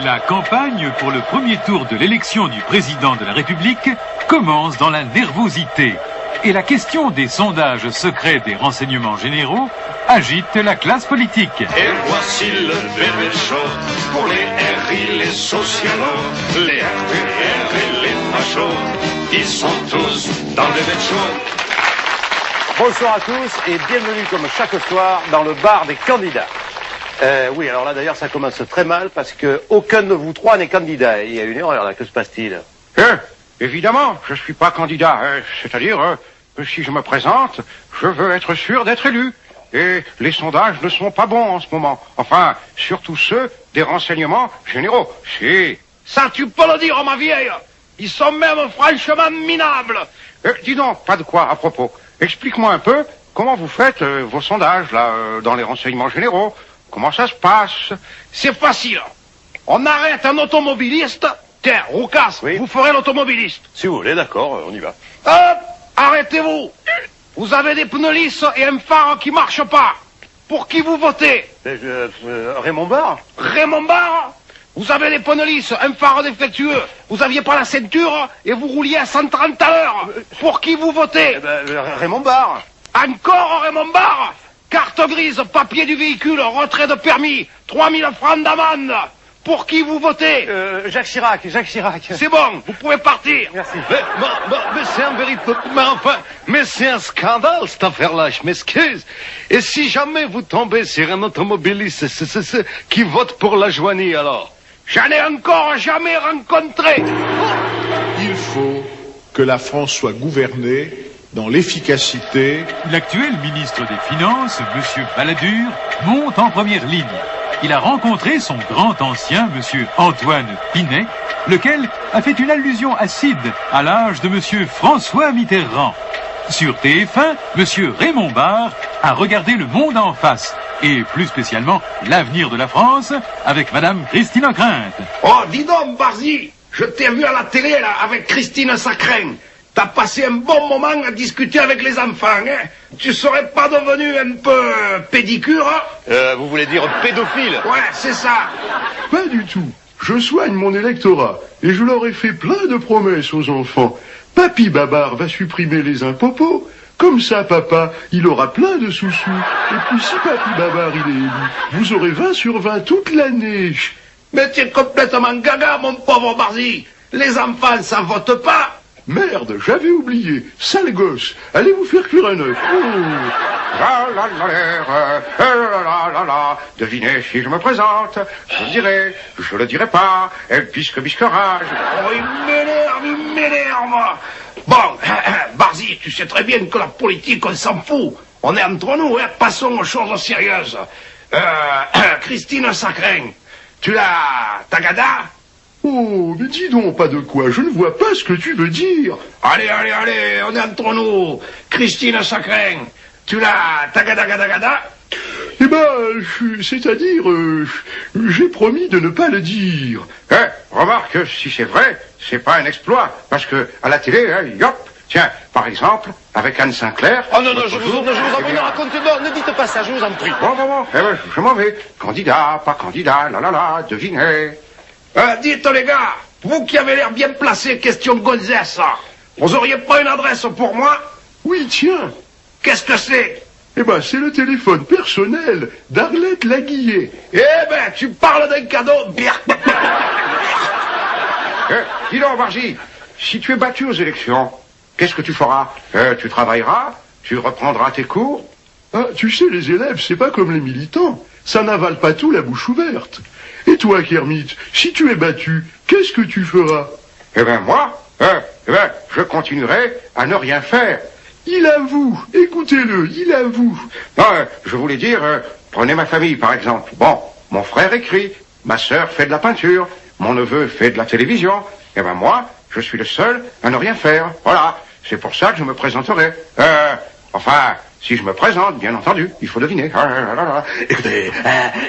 La campagne pour le premier tour de l'élection du président de la République commence dans la nervosité. Et la question des sondages secrets des renseignements généraux agite la classe politique. Et voici le bébé chaud pour les RI, les socialos, les RPR et les fachos. Ils sont tous dans le bébé chaud. Bonsoir à tous et bienvenue comme chaque soir dans le bar des candidats. Oui, alors là d'ailleurs ça commence très mal parce que aucun de vous trois n'est candidat. Il y a une erreur là, que se passe-t-il? Évidemment, je suis pas candidat. C'est-à-dire que si je me présente, je veux être sûr d'être élu. Et les sondages ne sont pas bons en ce moment. Enfin, surtout ceux des renseignements généraux. Si. Ça, tu peux le dire, ma vieille. Ils sont même franchement minables. Dis donc, pas de quoi à propos. Explique-moi un peu comment vous faites vos sondages, là, dans les renseignements généraux. Comment ça se passe? C'est facile. On arrête un automobiliste. Tiens, Roucas, oui. Vous ferez l'automobiliste. Si vous voulez, d'accord, on y va. Hop, arrêtez-vous. Vous avez des pneus lisses et un phare qui marche pas. Pour qui vous votez? Raymond Barre. Raymond Barre? Vous avez des pneus lisses, un phare défectueux. Vous aviez pas la ceinture et vous rouliez à 130 à l'heure. Pour qui vous votez? Raymond Barre. Encore Raymond Barre? Carte grise, papier du véhicule, retrait de permis, 3000 francs d'amende. Pour qui vous votez? Jacques Chirac. C'est bon, vous pouvez partir. Merci. Mais c'est un véritable... Mais c'est un scandale, cette affaire-là, je m'excuse. Et si jamais vous tombez sur un automobiliste qui vote pour la Joanie, alors? J'en ai encore jamais rencontré. Il faut que la France soit gouvernée dans l'efficacité. L'actuel ministre des Finances, M. Balladur, monte en première ligne. Il a rencontré son grand ancien, M. Antoine Pinet, lequel a fait une allusion acide à l'âge de M. François Mitterrand. Sur TF1, M. Raymond Barre a regardé le monde en face, et plus spécialement l'avenir de la France, avec Mme Christine Ockrent. Oh, dis donc, Barzy, je t'ai vu à la télé, là, avec Christine Sacrin. T'as passé un bon moment à discuter avec les enfants, hein? Tu serais pas devenu un peu pédicure? Vous voulez dire pédophile? Ouais, c'est ça. Pas du tout. Je soigne mon électorat et je leur ai fait plein de promesses aux enfants. Papy Babar va supprimer les impopos. Comme ça, papa, il aura plein de sous-sous. Et puis si Papy Babar il est élu, vous aurez 20 sur 20 toute l'année. Mais t'es complètement gaga, mon pauvre Barzy. Les enfants, ça vote pas. Merde, j'avais oublié. Sale gosse. Allez vous faire cuire un œuf. La la la la. Devinez si je me présente. Je le dirai, je le dirai pas. Et bisque rage. Oh, il m'énerve. Bon, Barzy, tu sais très bien que la politique, on s'en fout. On est entre nous, hein. Passons aux choses sérieuses. Christine Sacrin, tu l'as tagada? Oh, mais dis donc pas de quoi, je ne vois pas ce que tu veux dire. Allez, on est entre nous. Christine Sacrin, tu l'as tagada? Eh ben, c'est-à-dire, j'ai promis de ne pas le dire. Remarque, si c'est vrai, c'est pas un exploit. Parce que, à la télé, yop, tiens, par exemple, avec Anne Sinclair... Oh non, je vous en prie, ne racontez pas, ne dites pas ça, je vous en prie. Bon, je m'en vais. Candidat, pas candidat, devinez. Dites les gars, vous qui avez l'air bien placé, question gonzesse, vous auriez pas une adresse pour moi? Oui, tiens. Qu'est-ce que c'est? Eh ben, c'est le téléphone personnel d'Arlette Laguillet. Eh ben, tu parles d'un cadeau bien... Dis donc, Barzy, si tu es battu aux élections, qu'est-ce que tu feras? Tu travailleras? Tu reprendras tes cours? Ah, tu sais, les élèves, c'est pas comme les militants. Ça n'avale pas tout la bouche ouverte. Et toi, Kermit, si tu es battu, qu'est-ce que tu feras? Eh ben, moi, je continuerai à ne rien faire. Il avoue, écoutez-le, il avoue. Non, je voulais dire, prenez ma famille, par exemple. Bon, mon frère écrit, ma sœur fait de la peinture, mon neveu fait de la télévision. Eh ben, moi, je suis le seul à ne rien faire. Voilà, c'est pour ça que je me présenterai. Enfin... Si je me présente, bien entendu, il faut deviner.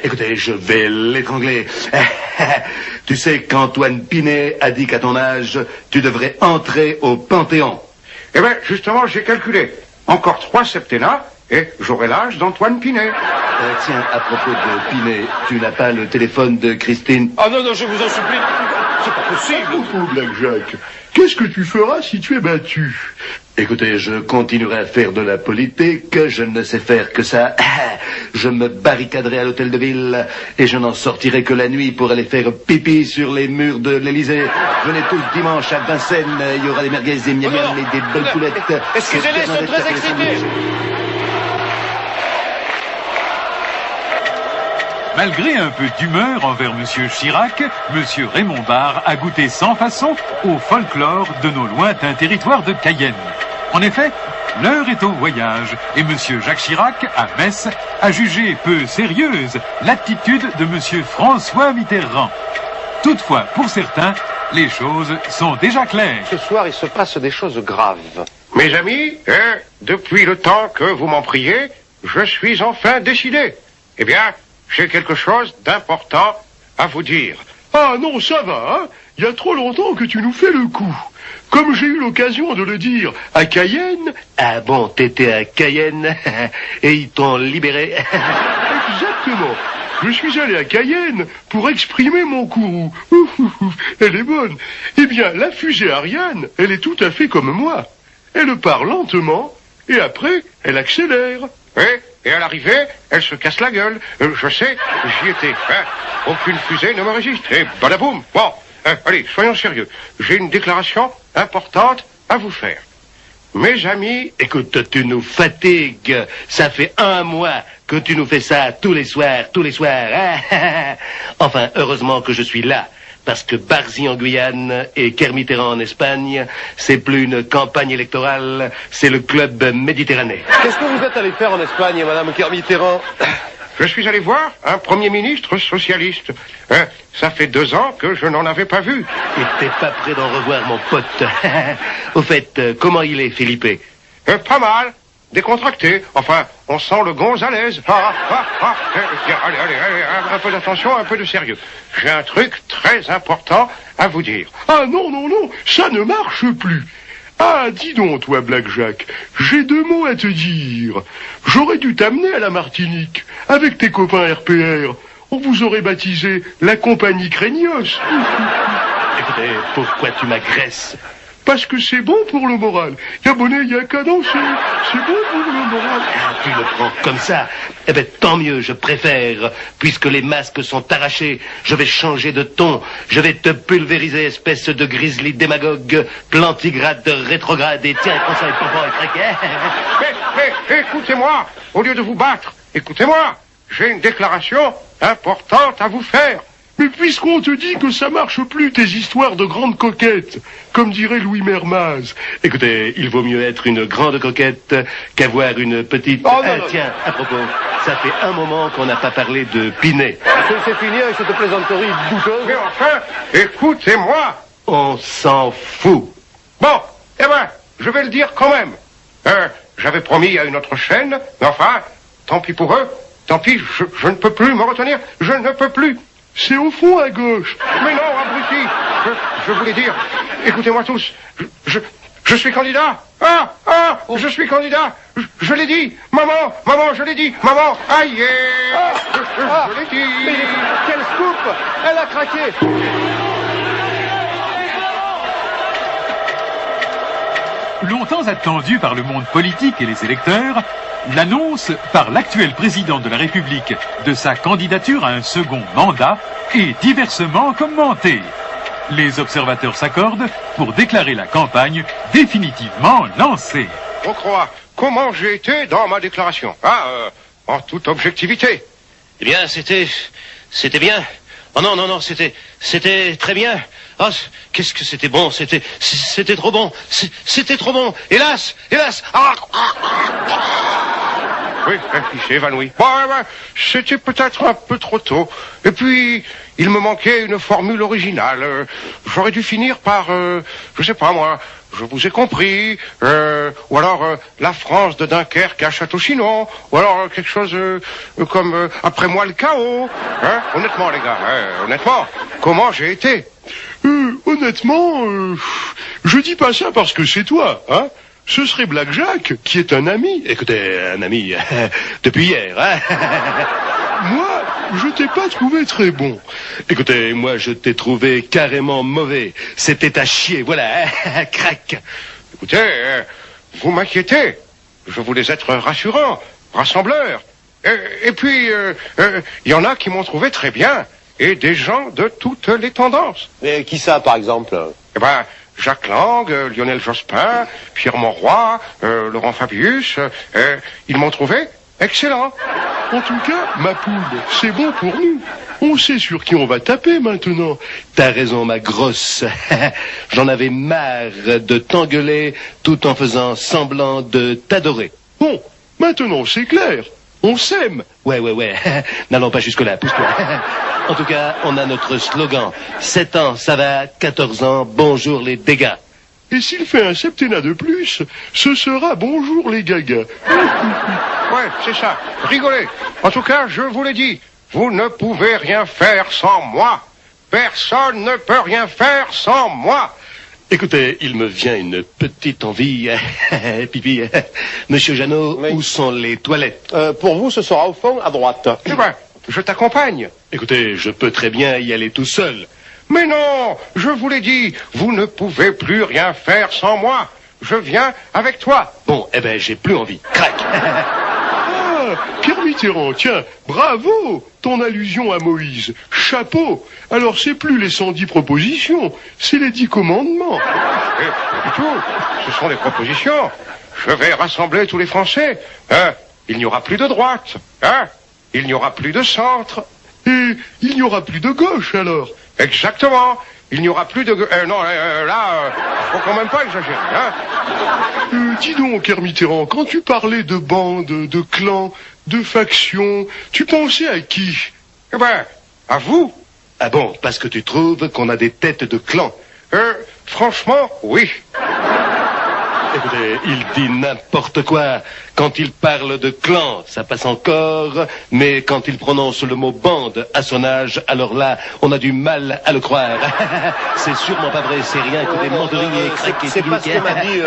Écoutez, je vais l'étrangler. Tu sais qu'Antoine Pinet a dit qu'à ton âge, tu devrais entrer au Panthéon. Eh bien, justement, j'ai calculé. Encore 3 septennats et j'aurai l'âge d'Antoine Pinet. Tiens, à propos de Pinet, tu n'as pas le téléphone de Christine? Ah non, je vous en supplie. C'est pas possible. Oh, Blackjack, qu'est-ce que tu feras si tu es battu? Écoutez, je continuerai à faire de la politique, je ne sais faire que ça. Je me barricaderai à l'hôtel de ville et je n'en sortirai que la nuit pour aller faire pipi sur les murs de l'Élysée. Venez tous dimanche à Vincennes, il y aura des merguez, des miam miam et des belles poulettes. Excusez-les, ils sont très excités. Malgré un peu d'humeur envers M. Chirac, M. Raymond Barre a goûté sans façon au folklore de nos lointains territoires de Cayenne. En effet, l'heure est au voyage et M. Jacques Chirac, à Metz, a jugé peu sérieuse l'attitude de M. François Mitterrand. Toutefois, pour certains, les choses sont déjà claires. Ce soir, il se passe des choses graves. Mes amis, depuis le temps que vous m'en priez, je suis enfin décidé. Eh bien, j'ai quelque chose d'important à vous dire. Ah non, ça va, hein? Il y a trop longtemps que tu nous fais le coup. Comme j'ai eu l'occasion de le dire à Cayenne... Ah bon, t'étais à Cayenne et ils t'ont libéré. Exactement. Je suis allé à Cayenne pour exprimer mon courroux. Elle est bonne. Eh bien, la fusée Ariane, elle est tout à fait comme moi. Elle part lentement et après, elle accélère. Oui, et à l'arrivée, elle se casse la gueule. Je sais, j'y étais. Hein. Aucune fusée ne me résiste. Et badaboum. Bon, allez, soyons sérieux. J'ai une déclaration importante à vous faire. Mes amis... Écoute, tu nous fatigues. Ça fait 1 mois que tu nous fais ça tous les soirs. Hein. Enfin, heureusement que je suis là. Parce que Barzy en Guyane et Kermitterrand en Espagne, c'est plus une campagne électorale, c'est le club Méditerranée. Qu'est-ce que vous êtes allé faire en Espagne, Madame Kermitterrand? Je suis allé voir un Premier ministre socialiste. Ça fait 2 ans que je n'en avais pas vu. Et t'es pas prêt d'en revoir, mon pote. Au fait, comment il est, Philippe? Pas mal. Décontracté. Enfin, on sent le gonze à l'aise. Allez, un peu d'attention, un peu de sérieux. J'ai un truc très important à vous dire. Ah non, ça ne marche plus. Ah, dis donc, toi, Blackjack, j'ai 2 mots à te dire. J'aurais dû t'amener à la Martinique, avec tes copains RPR. On vous aurait baptisé la compagnie Craignos. Écoutez, pourquoi tu m'agresses? Parce que c'est bon pour le moral. Y'a bonnet, y'a qu'à danser. C'est bon pour le moral. Ah, tu le prends comme ça. Eh ben, tant mieux, je préfère. Puisque les masques sont arrachés, je vais changer de ton. Je vais te pulvériser, espèce de grizzly démagogue, plantigrade rétrograde. Et tiens, prends ça, et pompon, et craquet. Mais, écoutez-moi, au lieu de vous battre, écoutez-moi. J'ai une déclaration importante à vous faire. Mais puisqu'on te dit que ça marche plus, tes histoires de grandes coquettes, comme dirait Louis Mermaz. Écoutez, il vaut mieux être une grande coquette qu'avoir une petite... Oh, non. Tiens, à propos, ça fait un moment qu'on n'a pas parlé de Pinet. C'est fini avec cette plaisanterie douteuse. Mais enfin, écoutez-moi. On s'en fout. Bon, eh ben, je vais le dire quand même. J'avais promis à une autre chaîne, mais enfin, tant pis pour eux. Tant pis, je ne peux plus me retenir. Je ne peux plus. C'est au fond à gauche. Mais non, abruti. Je voulais dire, écoutez-moi tous, je suis candidat. Je suis candidat. Je l'ai dit. Maman, je l'ai dit. Maman, aïe. Je l'ai dit. Mais quel scoop! Elle a craqué! Longtemps attendu par le monde politique et les électeurs, l'annonce par l'actuel président de la République de sa candidature à un second mandat est diversement commentée. Les observateurs s'accordent pour déclarer la campagne définitivement lancée. On croit comment j'ai été dans ma déclaration, en toute objectivité. Eh bien, c'était bien. Oh non, c'était très bien. Ah, qu'est-ce que c'était bon, c'était trop bon, c'était trop bon. Hélas. Oui, il s'est évanoui. Bon, c'était peut-être un peu trop tôt. Et puis, il me manquait une formule originale. J'aurais dû finir par, je sais pas moi, je vous ai compris, ou alors la France de Dunkerque à Château-Chinon, ou alors quelque chose comme après moi le chaos. Hein, honnêtement, les gars, honnêtement, comment j'ai été? Honnêtement, je dis pas ça parce que c'est toi, hein. ce serait Black Jack, qui est un ami. Écoutez, un ami, depuis hier, hein. Moi, je t'ai pas trouvé très bon. Écoutez, moi, je t'ai trouvé carrément mauvais. C'était à chier, voilà, hein. Crac. Écoutez, vous m'inquiétez. Je voulais être rassurant, rassembleur. Et puis, il y en a qui m'ont trouvé très bien. Et des gens de toutes les tendances. Mais qui ça, par exemple? Eh ben, Jacques Lang, Lionel Jospin, Pierre Mauroy, Laurent Fabius, ils m'ont trouvé excellent. En tout cas, ma poule, c'est bon pour nous. On sait sur qui on va taper maintenant. T'as raison, ma grosse. J'en avais marre de t'engueuler tout en faisant semblant de t'adorer. Bon, maintenant c'est clair. On s'aime. Ouais. N'allons pas jusque-là, pousse-toi. En tout cas, on a notre slogan. 7 ans, ça va. 14 ans, bonjour les dégâts. Et s'il fait un septennat de plus, ce sera bonjour les gagas. Ouais, c'est ça. Rigolez. En tout cas, je vous l'ai dit, vous ne pouvez rien faire sans moi. Personne ne peut rien faire sans moi. Écoutez, il me vient une petite envie. Pipi. Monsieur Jeannot, Oui. où sont les toilettes? Pour vous, ce sera au fond, à droite. Eh ben, je t'accompagne. Écoutez, je peux très bien y aller tout seul. Mais non, je vous l'ai dit, vous ne pouvez plus rien faire sans moi. Je viens avec toi. Bon, eh ben, j'ai plus envie. Crac. Ah, Pierre Mitterrand, tiens, bravo. Ton allusion à Moïse. Chapeau. Alors c'est plus les 110 propositions, c'est les 10 commandements. Et pas du tout, ce sont des propositions. Je vais rassembler tous les Français. Il n'y aura plus de droite. Il n'y aura plus de centre. Et il n'y aura plus de gauche alors. Exactement. Il n'y aura plus de... non, là, faut quand même pas exagérer, hein. Dis donc, Pierre Mitterrand, quand tu parlais de bandes, de clans, de factions, tu pensais à qui? Eh ben, à vous. Ah bon, parce que tu trouves qu'on a des têtes de clan. Franchement, oui. Écoutez, il dit n'importe quoi. Quand il parle de clan, ça passe encore. Mais quand il prononce le mot bande à son âge, alors là, on a du mal à le croire. C'est sûrement pas vrai, c'est rien que des menteries et craquer. C'est pas ce que m'a dit...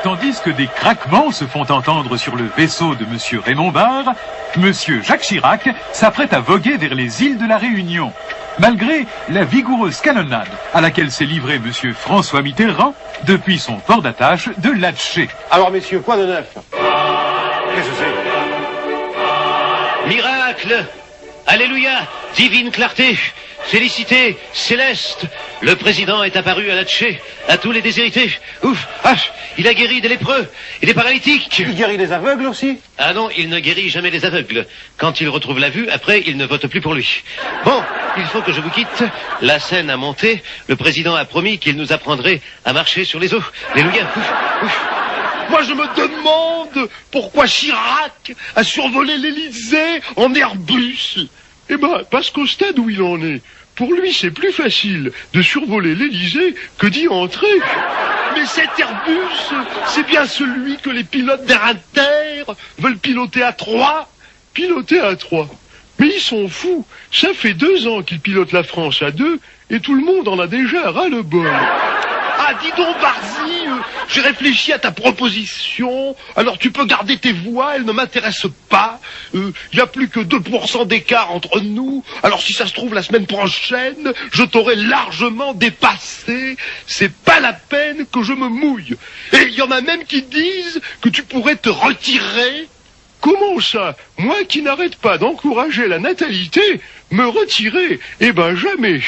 Tandis que des craquements se font entendre sur le vaisseau de M. Raymond Barre, M. Jacques Chirac s'apprête à voguer vers les îles de la Réunion. Malgré la vigoureuse canonnade à laquelle s'est livré M. François Mitterrand depuis son port d'attache de Latché. Alors, messieurs, quoi de neuf? Qu'est-ce que c'est? Miracle! Alléluia! Divine clarté! Félicité! Céleste! Le président est apparu à Latché, à tous les déshérités. Ouf! Ah! Il a guéri des lépreux et des paralytiques. Il guérit les aveugles aussi? Ah non, il ne guérit jamais les aveugles. Quand il retrouve la vue, après, il ne vote plus pour lui. Bon, il faut que je vous quitte. La scène a monté. Le président a promis qu'il nous apprendrait à marcher sur les eaux. Alléluia! Ouf! Ouf! Moi je me demande pourquoi Chirac a survolé l'Élysée en Airbus. Eh ben, parce qu'au stade où il en est, pour lui c'est plus facile de survoler l'Élysée que d'y entrer. Mais cet Airbus, c'est bien celui que les pilotes d'Air Inter veulent piloter à 3. Piloter à 3. Mais ils sont fous. Ça fait 2 ans qu'ils pilotent la France à 2 et tout le monde en a déjà ras-le-bol. Ah, dis donc, Barzy, j'ai réfléchi à ta proposition. Alors, tu peux garder tes voix, elles ne m'intéressent pas. Il n'y a plus que 2% d'écart entre nous. Alors, si ça se trouve, la semaine prochaine, je t'aurai largement dépassé. C'est pas la peine que je me mouille. Et il y en a même qui disent que tu pourrais te retirer. Comment ça? Moi qui n'arrête pas d'encourager la natalité, me retirer? Eh ben jamais.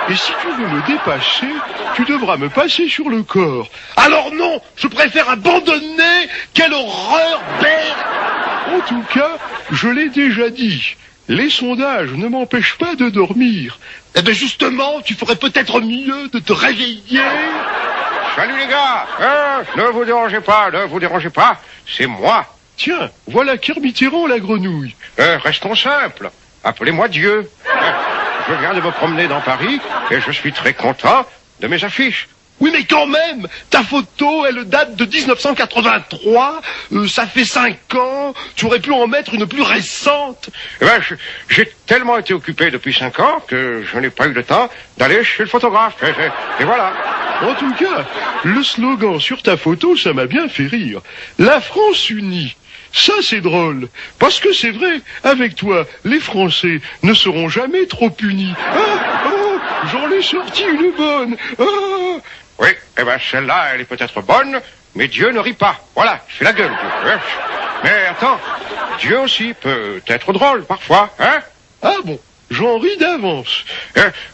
Et si tu veux me dépasser, tu devras me passer sur le corps. Alors non, je préfère abandonner. Quelle horreur, bête! En tout cas, je l'ai déjà dit, les sondages ne m'empêchent pas de dormir. Eh ben justement, tu ferais peut-être mieux de te réveiller. Salut les gars. Ne vous dérangez pas, c'est moi. Tiens, voilà Pierre Mitterrand, la grenouille. Restons simples. Appelez-moi Dieu. Je viens de me promener dans Paris et je suis très content de mes affiches. Oui, mais quand même, ta photo, elle date de 1983, ça fait 5 ans, tu aurais pu en mettre une plus récente. Eh ben, j'ai tellement été occupé depuis 5 ans que je n'ai pas eu le temps d'aller chez le photographe. Et voilà. En tout cas, le slogan sur ta photo, ça m'a bien fait rire. La France unie. Ça, c'est drôle. Parce que c'est vrai, avec toi, les Français ne seront jamais trop punis. J'en ai sorti une bonne. Oui, eh ben celle-là, elle est peut-être bonne, mais Dieu ne rit pas. Voilà, je fais la gueule, Dieu. Mais attends, Dieu aussi peut être drôle parfois, hein? Ah bon, j'en ris d'avance.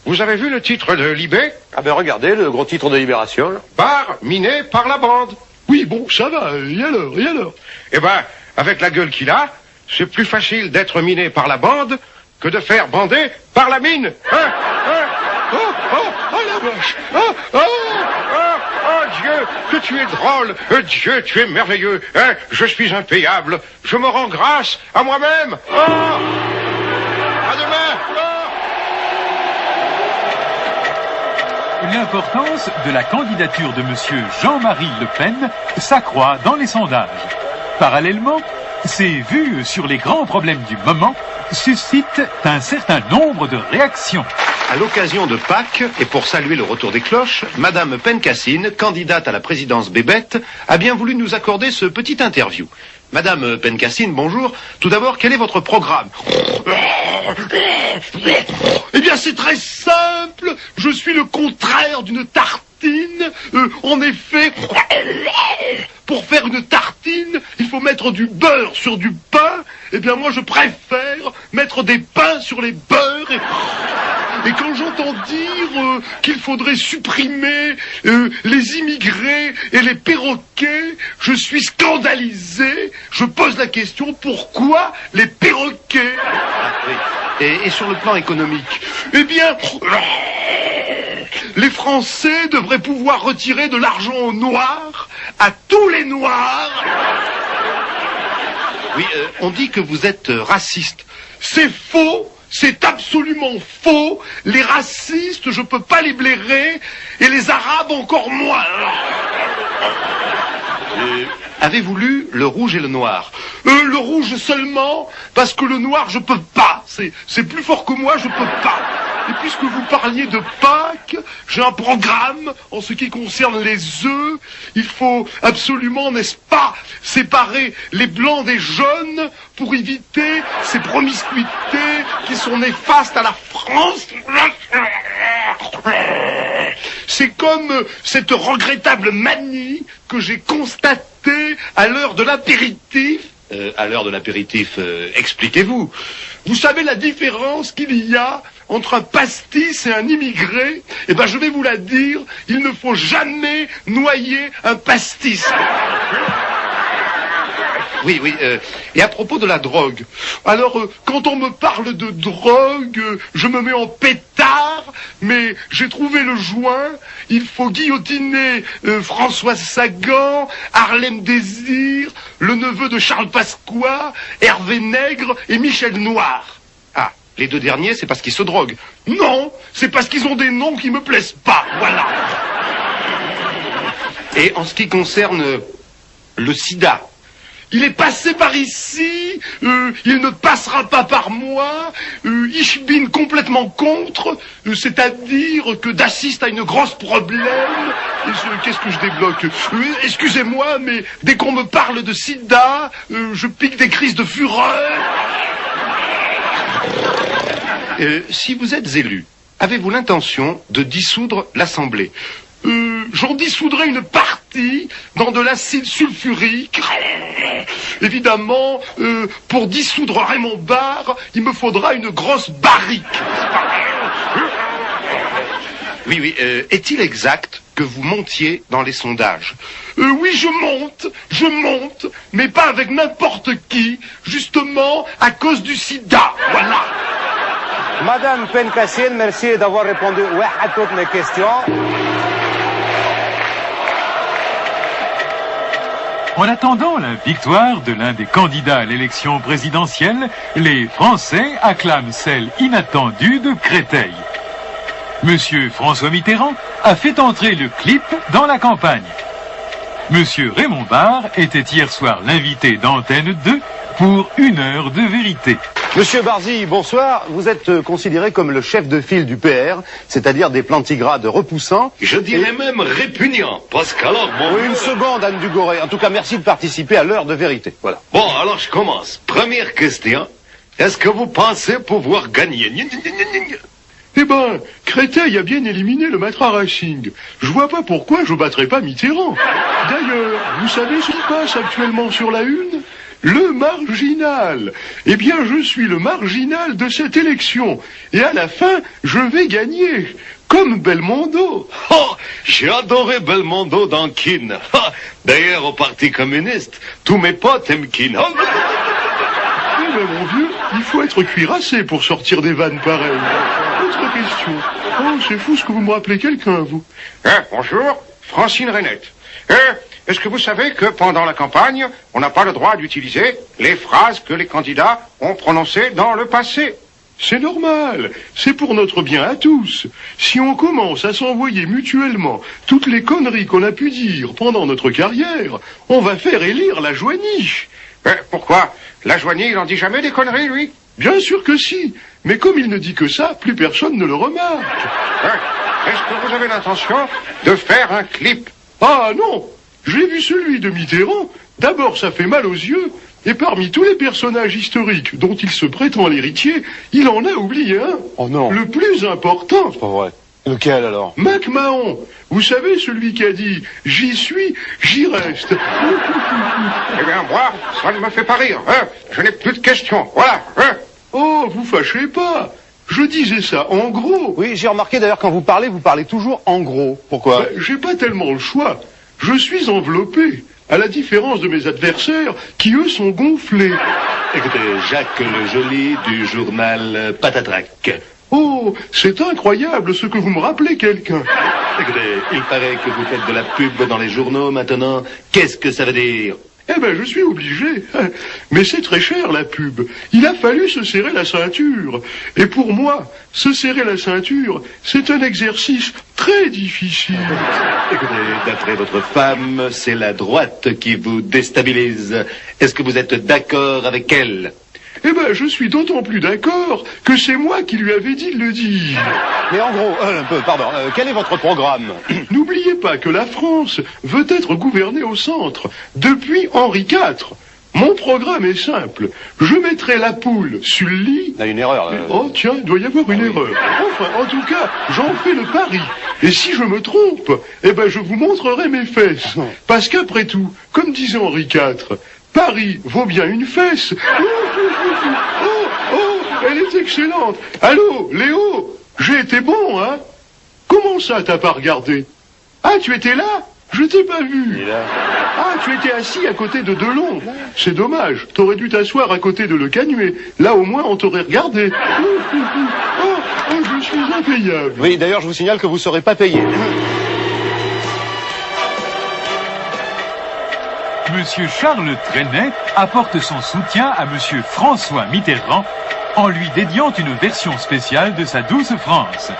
Vous avez vu le titre de Libé? Ah ben regardez, le gros titre de Libération. Là. Bar miné par la bande. Oui, bon, ça va, et alors? Eh ben, avec la gueule qu'il a, c'est plus facile d'être miné par la bande que de faire bander par la mine. Oh la vache! Oh Dieu, que tu es drôle! Dieu, tu es merveilleux! Je suis impayable! Je me rends grâce à moi-même! À demain! L'importance de la candidature de monsieur Jean-Marie Le Pen s'accroît dans les sondages. Parallèlement, ces vues sur les grands problèmes du moment suscitent un certain nombre de réactions. À l'occasion de Pâques, et pour saluer le retour des cloches, Madame Pencassine, candidate à la présidence Bébête, a bien voulu nous accorder ce petit interview. Madame Pencassine, bonjour. Tout d'abord, quel est votre programme? Eh bien, c'est très simple. Je suis le contraire d'une tartine. En effet, pour faire une tartine, il faut mettre du beurre sur du pain. Eh bien, moi, je préfère mettre des pains sur les beurres. Et quand j'entends dire qu'il faudrait supprimer les immigrés et les perroquets, je suis scandalisé. Je pose la question, pourquoi les perroquets? Et sur le plan économique? Eh bien, les Français devraient pouvoir retirer de l'argent au noir à tous les noirs. Oui, on dit que vous êtes raciste. C'est faux. C'est absolument faux. Les racistes, je peux pas les blairer, et les arabes encore moins. Avez-vous lu Le Rouge et le Noir? Le rouge seulement, parce que le noir, je peux pas. C'est plus fort que moi, je peux pas. Et puisque vous parliez de Pâques, j'ai un programme en ce qui concerne les œufs. Il faut absolument, n'est-ce pas, séparer les blancs des jaunes pour éviter ces promiscuités qui sont néfastes à la France. C'est comme cette regrettable manie que j'ai constatée à l'heure de l'apéritif. À l'heure de l'apéritif, expliquez-vous. Vous savez la différence qu'il y a entre un pastis et un immigré? Eh ben, je vais vous la dire, il ne faut jamais noyer un pastis. Oui, et à propos de la drogue? Alors, quand on me parle de drogue, je me mets en pétard, mais j'ai trouvé le joint. Il faut guillotiner Françoise Sagan, Harlem Désir, le neveu de Charles Pasqua, Hervé Nègre et Michel Noir. Ah, les deux derniers, c'est parce qu'ils se droguent? Non, c'est parce qu'ils ont des noms qui me plaisent pas, voilà. Et en ce qui concerne le sida? Il est passé par ici, il ne passera pas par moi, ich bin complètement contre, c'est-à-dire que d'assiste à une grosse problème. Qu'est-ce que je débloque? Excusez-moi, mais dès qu'on me parle de sida, je pique des crises de fureur. Si vous êtes élu, avez-vous l'intention de dissoudre l'Assemblée? J'en dissoudrai une partie dans de l'acide sulfurique. Évidemment, pour dissoudre Raymond Barre, il me faudra une grosse barrique. Oui, est-il exact que vous montiez dans les sondages? Oui, je monte, mais pas avec n'importe qui, justement à cause du sida, voilà. Madame Pencassine, merci d'avoir répondu à toutes mes questions. En attendant la victoire de l'un des candidats à l'élection présidentielle, les Français acclament celle inattendue de Créteil. Monsieur François Mitterrand a fait entrer le clip dans la campagne. Monsieur Raymond Barre était hier soir l'invité d'Antenne 2 pour 1 heure de vérité. Monsieur Barzy, bonsoir. Vous êtes considéré comme le chef de file du PR, c'est-à-dire des plantigrades repoussants. Je dirais même répugnant, parce qu'alors... Oui, une seconde, Anne Dugoré. En tout cas, merci de participer à l'heure de vérité. Voilà. Bon, alors je commence. Première question. Est-ce que vous pensez pouvoir gagner? Eh ben, Créteil a bien éliminé le Matra Racing. Je vois pas pourquoi je battrais pas Mitterrand. D'ailleurs, vous savez ce qui passe actuellement sur la une? Le marginal. Eh bien, je suis le marginal de cette élection. Et à la fin, je vais gagner. Comme Belmondo. Oh, j'ai adoré Belmondo dans Kin. D'ailleurs, au Parti communiste, tous mes potes aiment Kin. Eh ben, mon vieux, il faut être cuirassé pour sortir des vannes pareilles. Autre question. Oh, c'est fou ce que vous me rappelez quelqu'un, vous. Bonjour, Francine Renette. Est-ce que vous savez que pendant la campagne, on n'a pas le droit d'utiliser les phrases que les candidats ont prononcées dans le passé? C'est normal, c'est pour notre bien à tous. Si on commence à s'envoyer mutuellement toutes les conneries qu'on a pu dire pendant notre carrière, on va faire élire la Joigny. Pourquoi? La Joigny, il en dit jamais des conneries, lui? Bien sûr que si, mais comme il ne dit que ça, plus personne ne le remarque. Est-ce que vous avez l'intention de faire un clip? Ah non, j'ai vu celui de Mitterrand. D'abord, ça fait mal aux yeux. Et parmi tous les personnages historiques dont il se prétend l'héritier, il en a oublié un. Oh non. Le plus important. C'est pas vrai. Lequel alors? MacMahon. Vous savez, celui qui a dit « J'y suis, j'y reste ». Eh bien, moi, ça ne me fait pas rire. Je n'ai plus de questions. Voilà. Oh, vous fâchez pas. Je disais ça en gros. Oui, j'ai remarqué d'ailleurs quand vous parlez toujours en gros. Pourquoi? J'ai pas tellement le choix. Je suis enveloppé. À la différence de mes adversaires, qui eux sont gonflés. Écoutez, Jacques le Joli du journal Patatrac. Oh, c'est incroyable ce que vous me rappelez quelqu'un. Écoutez, il paraît que vous faites de la pub dans les journaux maintenant. Qu'est-ce que ça veut dire? Eh ben, je suis obligé. Mais c'est très cher, la pub. Il a fallu se serrer la ceinture. Et pour moi, se serrer la ceinture, c'est un exercice très difficile. Écoutez, d'après votre femme, c'est la droite qui vous déstabilise. Est-ce que vous êtes d'accord avec elle? Eh ben, je suis d'autant plus d'accord que c'est moi qui lui avais dit de le dire. Mais en gros, quel est votre programme? N'oubliez pas que la France veut être gouvernée au centre depuis Henri IV. Mon programme est simple. Je mettrai la poule sur le lit. Il y a une erreur, là. Oh, tiens, il doit y avoir une erreur. Enfin, en tout cas, j'en fais le pari. Et si je me trompe, eh ben, je vous montrerai mes fesses. Parce qu'après tout, comme disait Henri IV, Paris vaut bien une fesse. Oh, elle est excellente. Allô, Léo, j'ai été bon, hein? Comment ça, t'as pas regardé? Ah, tu étais là? Je t'ai pas vu. Ah, tu étais assis à côté de Delon. C'est dommage, t'aurais dû t'asseoir à côté de Le Canuet. Là, au moins, on t'aurait regardé. Oh, je suis impayable. Oui, d'ailleurs, je vous signale que vous ne serez pas payé. Monsieur Charles Trenet apporte son soutien à Monsieur François Mitterrand en lui dédiant une version spéciale de sa douce France.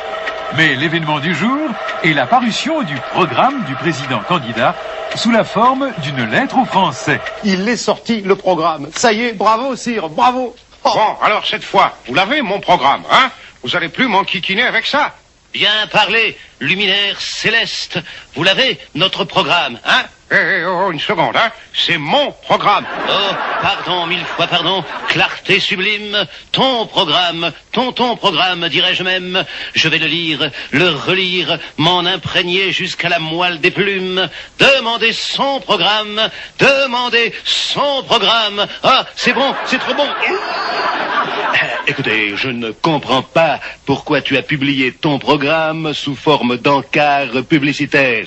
Mais l'événement du jour est la parution du programme du président candidat sous la forme d'une lettre aux Français. Il est sorti, le programme. Ça y est, bravo, sire, bravo. Oh. Bon, alors cette fois, vous l'avez, mon programme, hein? Vous allez plus m'enquiquiner avec ça. Bien parlé, luminaire céleste. Vous l'avez, notre programme, hein? Une seconde, hein? C'est mon programme. Oh, pardon, 1000 fois pardon. Clarté sublime. Ton programme, ton programme, dirais-je même. Je vais le lire, le relire, m'en imprégner jusqu'à la moelle des plumes. Demandez son programme. Ah, c'est bon, c'est trop bon. Écoutez, je ne comprends pas pourquoi tu as publié ton programme sous forme d'encart publicitaire.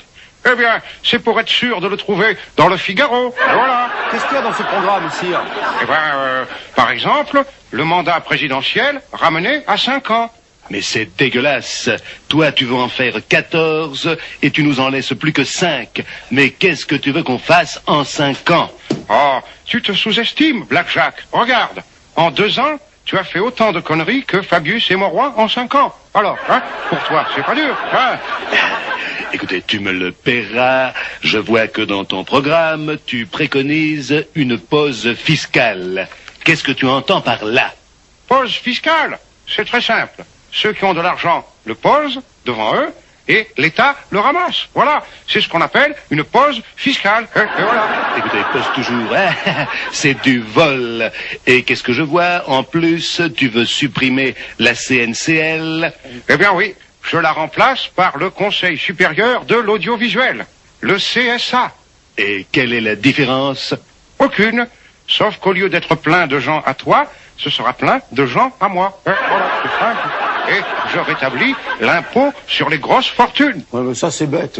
Eh bien, c'est pour être sûr de le trouver dans le Figaro. Voilà. Qu'est-ce qu'il y a dans ce programme, sire? Eh bien, par exemple, le mandat présidentiel ramené à 5 ans. Mais c'est dégueulasse. Toi, tu veux en faire 14 et tu nous en laisses plus que 5. Mais qu'est-ce que tu veux qu'on fasse en 5 ans? Oh, tu te sous-estimes, Black Jack. Regarde, en 2 ans, tu as fait autant de conneries que Fabius et Mauroy en 5 ans. Alors, hein, pour toi, c'est pas dur, hein? Écoutez, tu me le paieras. Je vois que dans ton programme, tu préconises une pause fiscale. Qu'est-ce que tu entends par là? Pause fiscale, c'est très simple. Ceux qui ont de l'argent le posent devant eux et l'État le ramasse. Voilà, c'est ce qu'on appelle une pause fiscale. Et voilà. Écoutez, pose toujours, hein? C'est du vol. Et qu'est-ce que je vois? En plus, tu veux supprimer la CNCL? Eh bien oui, je la remplace par le Conseil supérieur de l'audiovisuel, le CSA. Et quelle est la différence? Aucune, sauf qu'au lieu d'être plein de gens à toi, ce sera plein de gens à moi. Voilà, c'est simple. Et je rétablis l'impôt sur les grosses fortunes. Ouais, mais ça, c'est bête.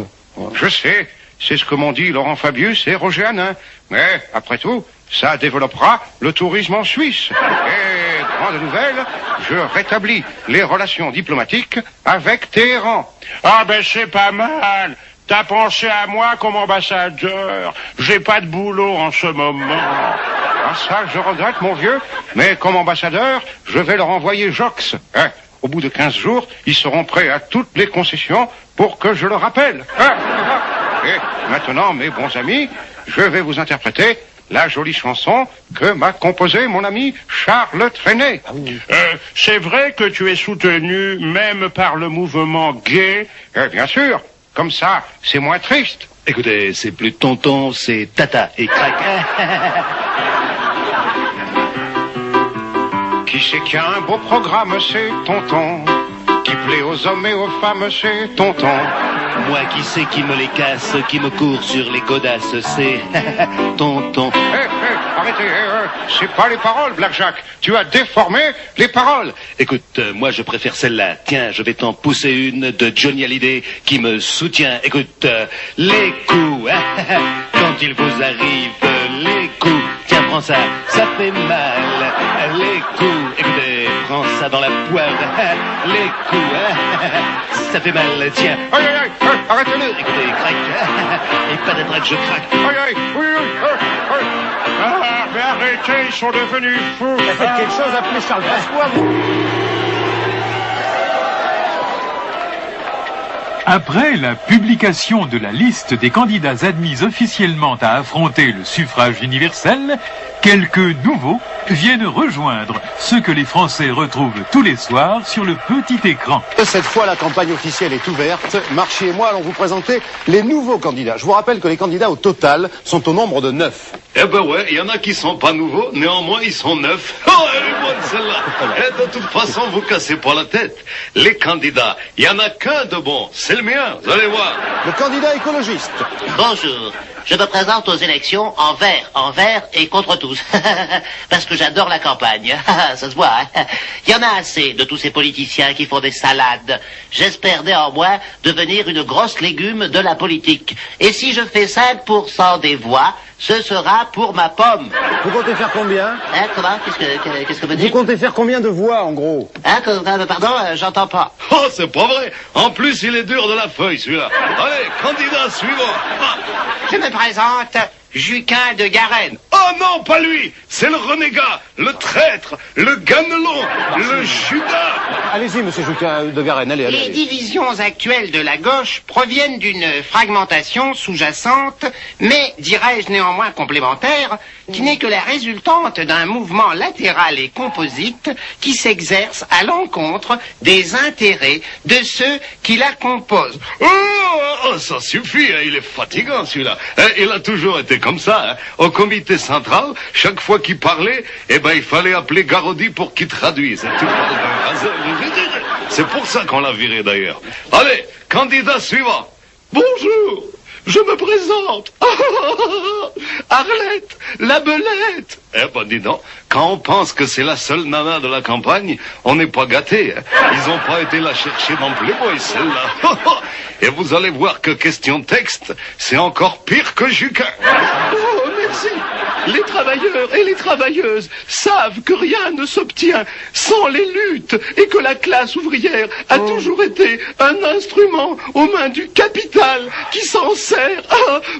Je sais, c'est ce que m'ont dit Laurent Fabius et Roger Hanin. Mais, après tout, ça développera le tourisme en Suisse. Et, grande nouvelle, je rétablis les relations diplomatiques avec Téhéran. Ah ben c'est pas mal. T'as pensé à moi comme ambassadeur. J'ai pas de boulot en ce moment. Ah ça, je regrette, mon vieux, mais comme ambassadeur, je vais leur envoyer Jox. Hein, au bout de 15 jours, ils seront prêts à toutes les concessions pour que je le rappelle. Hein. Et maintenant, mes bons amis, je vais vous interpréter la jolie chanson que m'a composée mon ami Charles Trenet. C'est vrai que tu es soutenu même par le mouvement gay? Bien sûr, comme ça, c'est moins triste. Écoutez, c'est plus tonton, c'est tata et crac. Qui c'est qui a un beau programme, c'est tonton. Qui plaît aux hommes et aux femmes, c'est tonton. Moi qui sais qui me les casse, qui me court sur les godasses, c'est tonton. Arrêtez, c'est pas les paroles, Blackjack. Tu as déformé les paroles. Écoute, moi je préfère celle-là. Tiens, je vais t'en pousser une de Johnny Hallyday qui me soutient. Écoute, les coups, quand il vous arrive, les coups. Tiens, prends ça, ça fait mal. Les coups, écoutez, prends ça dans la poire. Les coups, ça fait mal, tiens. Aïe, aïe, aïe, arrêtez-le. Écoutez, crac, et pas d'attraque, je craque. Aïe, aïe, oui, oui, aïe. Ah, mais arrêtez, ils sont devenus fous. Faites quelque chose, appelez Charles François. Après la publication de la liste des candidats admis officiellement à affronter le suffrage universel, quelques nouveaux viennent rejoindre ceux que les Français retrouvent tous les soirs sur le petit écran. Cette fois, la campagne officielle est ouverte. Marchi et moi allons vous présenter les nouveaux candidats. Je vous rappelle que les candidats au total sont au nombre de 9. Eh ben ouais, il y en a qui sont pas nouveaux, néanmoins ils sont 9. Oh, elle est bonne celle-là. Et de toute façon, vous cassez pas la tête. Les candidats, il y en a qu'un de bon, c'est le mien, vous allez voir. Le candidat écologiste. Bonjour, je me présente aux élections en vert et contre tous. Parce que j'adore la campagne, ça se voit. Hein. Il y en a assez de tous ces politiciens qui font des salades. J'espère néanmoins devenir une grosse légume de la politique. Et si je fais 5% des voix, ce sera pour ma pomme. Vous comptez faire combien? Hein, comment? Qu'est-ce que vous Vous dites? comptez faire combien de voix, en gros? Hein, pardon, j'entends pas. Oh, c'est pas vrai. En plus, il est dur de la feuille, celui-là. Allez, candidat suivant. Ah. Je me présente, Juquin de Garenne. Oh non, pas lui. C'est le renégat, le traître, le ganelon, le Judas. Allez-y, monsieur Juquin de Garenne, allez. Les divisions actuelles de la gauche proviennent d'une fragmentation sous-jacente, mais, dirais-je néanmoins complémentaire, qui n'est que la résultante d'un mouvement latéral et composite qui s'exerce à l'encontre des intérêts de ceux qui la composent. Oh, ça suffit, hein, il est fatigant celui-là. Hein, il a toujours été comme ça. Hein. Au comité central, chaque fois qu'il parlait, eh ben, il fallait appeler Garaudy pour qu'il traduise. C'est pour ça qu'on l'a viré d'ailleurs. Allez, candidat suivant. Bonjour, je me présente. Arlette, la belette. Eh ben dis donc, quand on pense que c'est la seule nana de la campagne, on n'est pas gâté. Hein. Ils n'ont pas été la chercher dans Playboy, celle-là. Et vous allez voir que question texte, c'est encore pire que Juquin. Oh, merci. Les travailleurs et les travailleuses savent que rien ne s'obtient sans les luttes et que la classe ouvrière a toujours été un instrument aux mains du capital qui s'en sert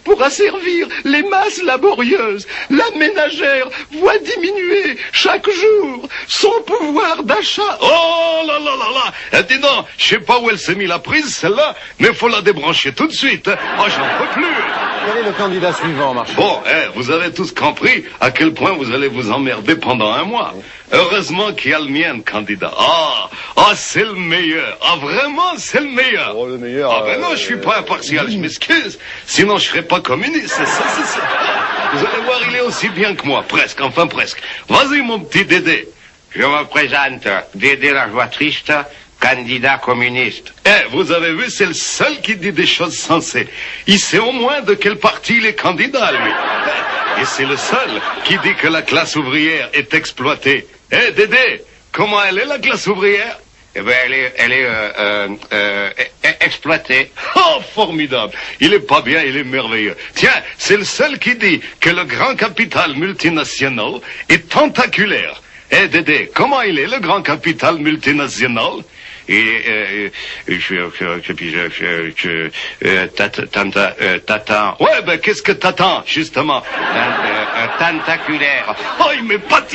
pour asservir les masses laborieuses. La ménagère voit diminuer chaque jour son pouvoir d'achat. Oh là là là là. Dis donc, je sais pas où elle s'est mis la prise, celle-là, mais faut la débrancher tout de suite. Oh, j'en peux plus. Quel est le candidat suivant, Marchand? Bon, vous avez tous compris à quel point vous allez vous emmerder pendant un mois. Heureusement qu'il y a le mien, le candidat. C'est le meilleur. Vraiment, c'est le meilleur. Oh, le meilleur. Ben non, je suis pas impartial, je m'excuse. Sinon, je serais pas communiste. C'est ça. Vous allez voir, il est aussi bien que moi, presque, enfin presque. Vas-y, mon petit Dédé. Je me présente, Dédé la joie triste, candidat communiste. Vous avez vu, c'est le seul qui dit des choses sensées. Il sait au moins de quel parti il est candidat, lui. Et c'est le seul qui dit que la classe ouvrière est exploitée. Dédé, comment elle est, la classe ouvrière? Eh ben, elle est exploitée. Oh, formidable. Il est pas bien, il est merveilleux. Tiens, c'est le seul qui dit que le grand capital multinational est tentaculaire. Dédé, comment il est, le grand capital multinational? T'attends. Ouais, ben, qu'est-ce que t'attends, justement? Tentaculaire. Oh, il m'épate.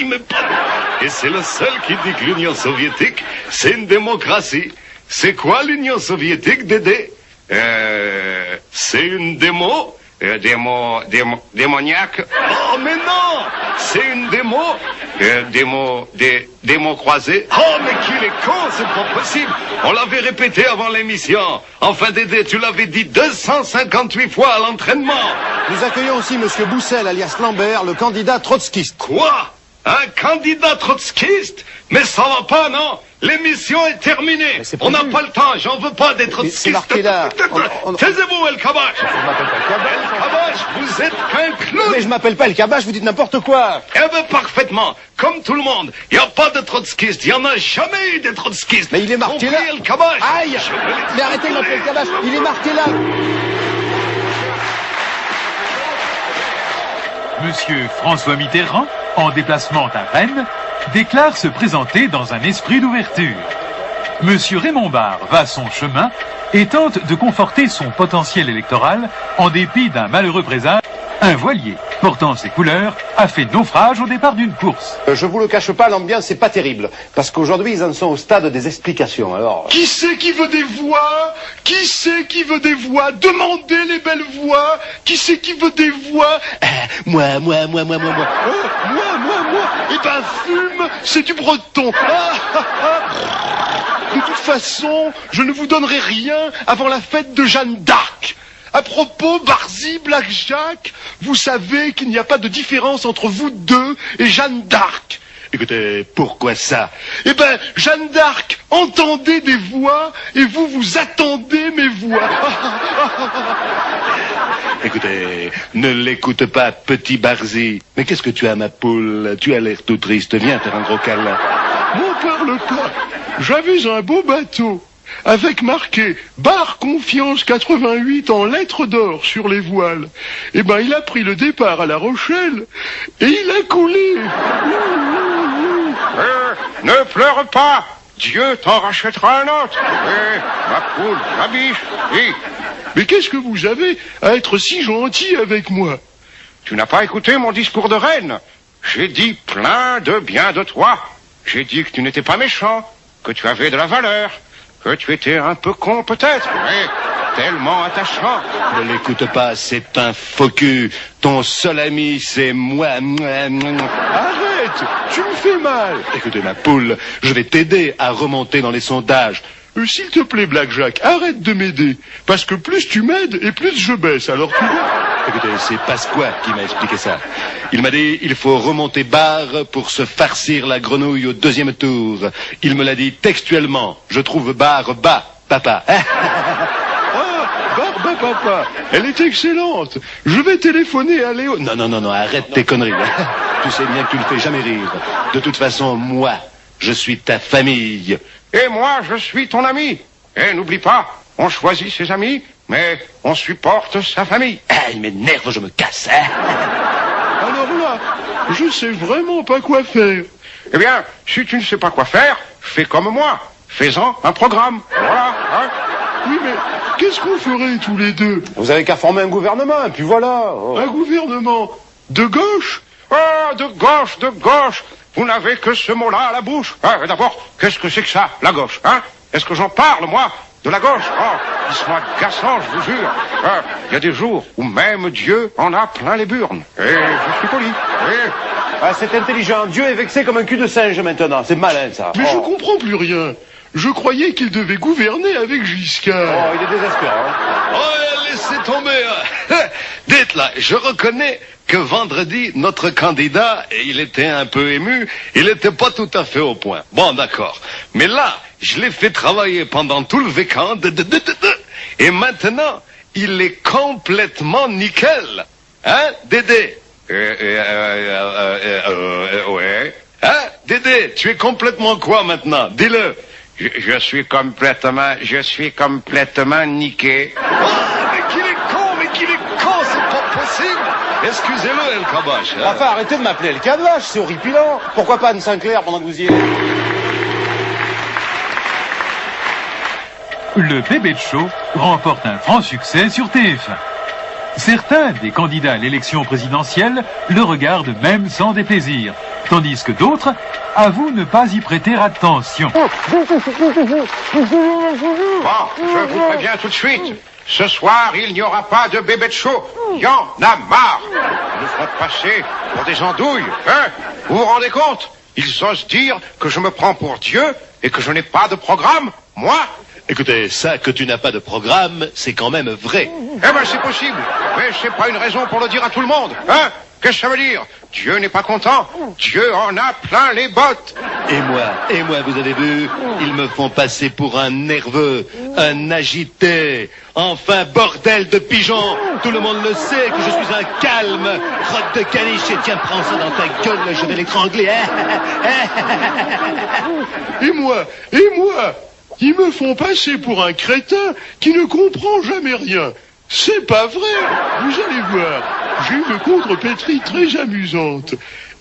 Et c'est le seul qui dit que l'Union soviétique, c'est une démocratie. C'est quoi l'Union soviétique, Dédé? C'est une démo? Démoniaque. Oh, mais non! C'est une démo? Démo croisée. Oh, mais qu'il est con, c'est pas possible. On l'avait répété avant l'émission. Enfin, Dédé, tu l'avais dit 258 fois à l'entraînement. Nous accueillons aussi Monsieur Boussel, alias Lambert, le candidat trotskiste. Quoi? Un candidat trotskiste? Mais ça va pas, non? L'émission est terminée. On n'a pas le temps, j'en veux pas des trotskistes. C'est marqué là. Taisez-vous, El Kabash. El Kabash, vous êtes qu'un clown. Mais je m'appelle pas El Kabash, vous dites n'importe quoi. Eh ben, parfaitement. Comme tout le monde. Il n'y a pas de trotskistes. Il n'y en a jamais eu de trotskistes. Mais il est marqué là. El Kabash. Aïe. Mais arrêtez de m'appeler El Kabash. Il est marqué là. Monsieur François Mitterrand, en déplacement à Rennes, déclare se présenter dans un esprit d'ouverture. Monsieur Raymond Barre va son chemin et tente de conforter son potentiel électoral en dépit d'un malheureux présage. Un voilier portant ses couleurs a fait naufrage au départ d'une course. Je vous le cache pas, l'ambiance c'est pas terrible. Parce qu'aujourd'hui, ils en sont au stade des explications. Alors. Qui c'est qui veut des voix? Qui c'est qui veut des voix? Demandez les belles voix. Qui c'est qui veut des voix? Moi. Moi. Eh ben, fume, c'est du breton. De toute façon, je ne vous donnerai rien avant la fête de Jeanne d'Arc. À propos, Barzy, Blackjack, vous savez qu'il n'y a pas de différence entre vous deux et Jeanne d'Arc. Écoutez, pourquoi ça? Eh ben, Jeanne d'Arc entendait des voix et vous attendez mes voix. Écoutez, ne l'écoute pas, petit Barzy. Mais qu'est-ce que tu as, ma poule? Tu as l'air tout triste. Viens faire un gros câlin. M'en parle pas. J'avais un beau bateau avec marqué Bar Confiance 88 en lettres d'or sur les voiles. Eh ben, il a pris le départ à La Rochelle et il a coulé. Ne pleure pas. Dieu t'en rachètera un autre. Ma poule, ma biche. Mais qu'est-ce que vous avez à être si gentil avec moi? Tu n'as pas écouté mon discours de reine. J'ai dit plein de bien de toi. J'ai dit que tu n'étais pas méchant, que tu avais de la valeur, que tu étais un peu con peut-être, mais tellement attachant. Ne l'écoute pas, c'est un faux cul. Ton seul ami, c'est moi. Arrête, tu me fais mal. Écoutez, ma poule, je vais t'aider à remonter dans les sondages. S'il te plaît, Blackjack, arrête de m'aider. Parce que plus tu m'aides et plus je baisse, alors tu vois. Écoutez, c'est Pasqua qui m'a expliqué ça. Il m'a dit, il faut remonter Barre pour se farcir la grenouille au deuxième tour. Il me l'a dit textuellement. Je trouve Barre bas, papa. Barbe papa, elle est excellente. Je vais téléphoner à Léo. Non, arrête tes conneries. Tu sais bien que tu ne fais jamais rire. De toute façon, moi, je suis ta famille. Et moi, je suis ton ami. Et n'oublie pas, on choisit ses amis, mais on supporte sa famille. Il m'énerve, je me casse. Alors là, je sais vraiment pas quoi faire. Eh bien, si tu ne sais pas quoi faire, fais comme moi. Fais-en un programme. Voilà, hein. Oui, mais qu'est-ce qu'on ferait tous les deux? Vous avez qu'à former un gouvernement, et puis voilà. Oh. Un gouvernement de gauche? Oh, de gauche, de gauche. Vous n'avez que ce mot-là à la bouche. Ah, d'abord, qu'est-ce que c'est que ça, la gauche, hein? Est-ce que j'en parle, moi, de la gauche? Oh, ils sont agaçants, je vous jure. Il y a des jours où même Dieu en a plein les burnes. Et je suis poli. Et... Ah, c'est intelligent. Dieu est vexé comme un cul de singe maintenant. C'est malin, ça. Mais je comprends plus rien. Je croyais qu'il devait gouverner avec Giscard. Oh, il est désespérant. Oh, laissez tomber. Dites là, je reconnais que vendredi, notre candidat, il était un peu ému, il n'était pas tout à fait au point. Bon, d'accord. Mais là, je l'ai fait travailler pendant tout le week-end, et maintenant, il est complètement nickel. Hein, Dédé? Ouais. Hein, Dédé, tu es complètement quoi maintenant? Dis-le. Je suis complètement niqué. Oh, mais qu'il est con, c'est pas possible. Excusez-le, El Kabash. Hein? Enfin, arrêtez de m'appeler El Kabash, c'est horripilant. Pourquoi pas Anne Sinclair pendant que vous y êtes? Le bébé de show remporte un franc succès sur TF1. Certains des candidats à l'élection présidentielle le regardent même sans déplaisir, tandis que d'autres avouent ne pas y prêter attention. Bon, je vous préviens tout de suite. Ce soir, il n'y aura pas de bébé de show. Il y en a marre. Ils nous font passer pour des andouilles. Hein? Vous vous rendez compte? Ils osent dire que je me prends pour Dieu et que je n'ai pas de programme, moi? Écoutez, ça que tu n'as pas de programme, c'est quand même vrai. Eh ben, c'est possible. Mais c'est pas une raison pour le dire à tout le monde. Hein? Qu'est-ce que ça veut dire? Dieu n'est pas content. Dieu en a plein les bottes. Et moi, vous avez vu, ils me font passer pour un nerveux, un agité. Enfin, bordel de pigeon, tout le monde le sait que je suis un calme. Crotte de caniche, et tiens, prends ça dans ta gueule, je vais l'étrangler. Et moi, ils me font passer pour un crétin qui ne comprend jamais rien. C'est pas vrai. Vous allez voir, j'ai une contrepétrie très amusante.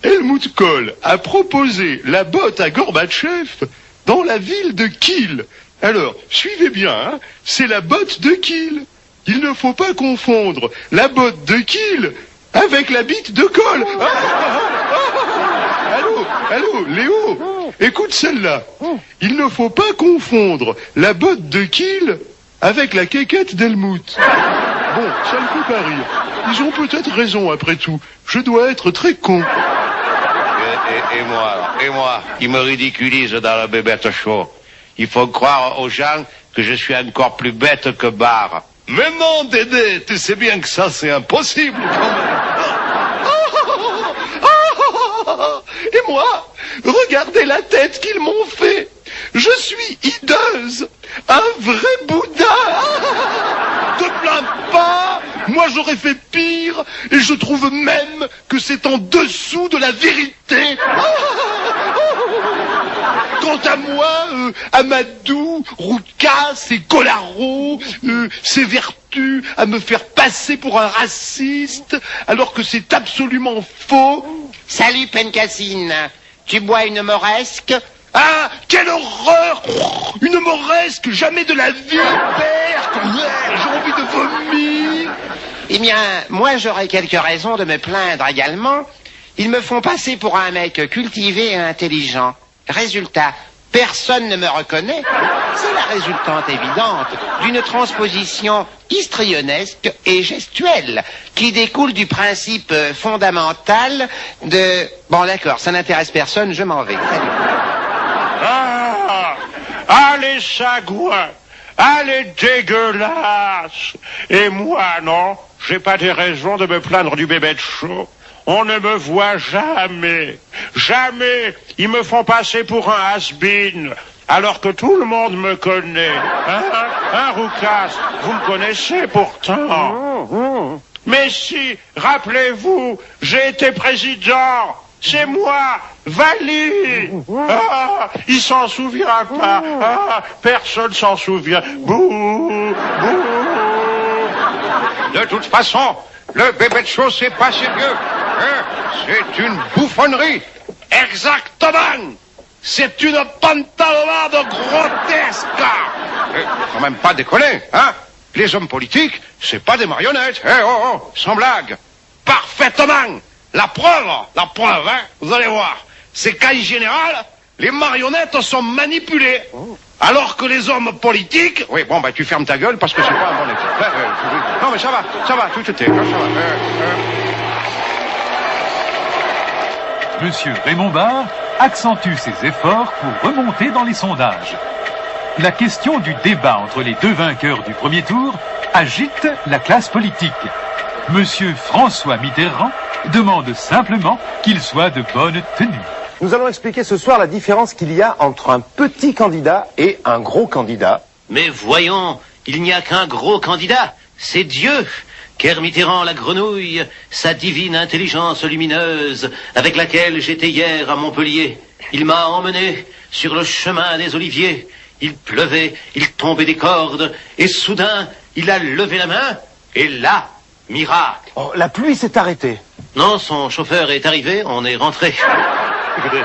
Helmut Kohl a proposé la botte à Gorbatchev dans la ville de Kiel. Alors, suivez bien, hein, c'est la botte de Kiel. Il ne faut pas confondre la botte de Kiel avec la bite de Kohl. Allô, Léo, écoute celle-là. Il ne faut pas confondre la botte de Kiel avec la quéquette d'Helmut. Bon, ça ne fait pas rire. Ils ont peut-être raison après tout. Je dois être très con. Et moi, ils me ridiculisent dans le bébête show. Il faut croire aux gens que je suis encore plus bête que Barre. Mais non, Dédé, tu sais bien que ça, c'est impossible, quand même. Et moi, regardez la tête qu'ils m'ont fait. Je suis hideuse, un vrai Bouddha. Te plains pas, moi j'aurais fait pire, et je trouve même que c'est en dessous de la vérité. Quant à moi, Amadou, Roukas et Colaro, ses vertus à me faire passer pour un raciste, alors que c'est absolument faux. Salut, Pencassine. Tu bois une moresque? Ah, quelle horreur! Une moresque, jamais de la vie, Berthe! J'ai envie de vomir! Eh bien, moi j'aurais quelques raisons de me plaindre également. Ils me font passer pour un mec cultivé et intelligent. Résultat, personne ne me reconnaît. C'est la résultante évidente d'une transposition histrionesque et gestuelle qui découle du principe fondamental de... Bon d'accord, ça n'intéresse personne, je m'en vais. Salut. Allez, sagouin, allez, dégueulasse. Et moi, non, j'ai pas des raisons de me plaindre du bébé de show. On ne me voit jamais. Jamais. Ils me font passer pour un has-been, alors que tout le monde me connaît. Hein, Roukas, vous me connaissez pourtant. Mais si, rappelez-vous, j'ai été président. C'est moi, Vali. Ah, il s'en souvient pas. Ah, personne s'en souvient. Bouh, bouh. De toute façon, le bébé de show, c'est pas sérieux. C'est une bouffonnerie. Exactement. C'est une pantalonnade grotesque. Faut même pas déconner, hein? Les hommes politiques, c'est pas des marionnettes. Sans blague. Parfaitement. La preuve, hein, vous allez voir, c'est qu'en général, les marionnettes sont manipulées. Alors que les hommes politiques... Oui, bon, bah tu fermes ta gueule parce que c'est pas un bon exemple. Non, mais ça va, tout était. Monsieur Raymond Barre accentue ses efforts pour remonter dans les sondages. La question du débat entre les deux vainqueurs du premier tour agite la classe politique. Monsieur François Mitterrand demande simplement qu'il soit de bonne tenue. Nous allons expliquer ce soir la différence qu'il y a entre un petit candidat et un gros candidat. Mais voyons, il n'y a qu'un gros candidat, c'est Dieu. Ker Mitterrand la grenouille, sa divine intelligence lumineuse, avec laquelle j'étais hier à Montpellier. Il m'a emmené sur le chemin des oliviers. Il pleuvait, il tombait des cordes, et soudain, il a levé la main, et là, miracle. Oh, la pluie s'est arrêtée. Non, son chauffeur est arrivé, on est rentré. Écoutez,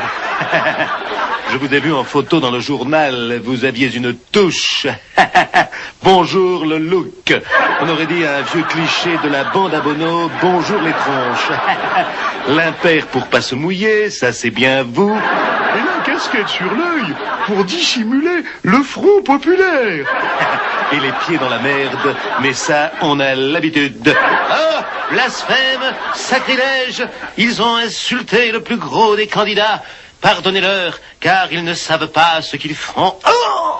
je vous ai vu en photo dans le journal, vous aviez une touche. Bonjour le look. On aurait dit un vieux cliché de la bande à Bono, bonjour les tronches. L'impair pour pas se mouiller, ça c'est bien vous. Et la casquette sur l'œil pour dissimuler le front populaire. Et les pieds dans la merde, mais ça, on a l'habitude. Ah, blasphème, sacrilège, ils ont insulté le plus gros des candidats. Pardonnez-leur, car ils ne savent pas ce qu'ils font. Oh!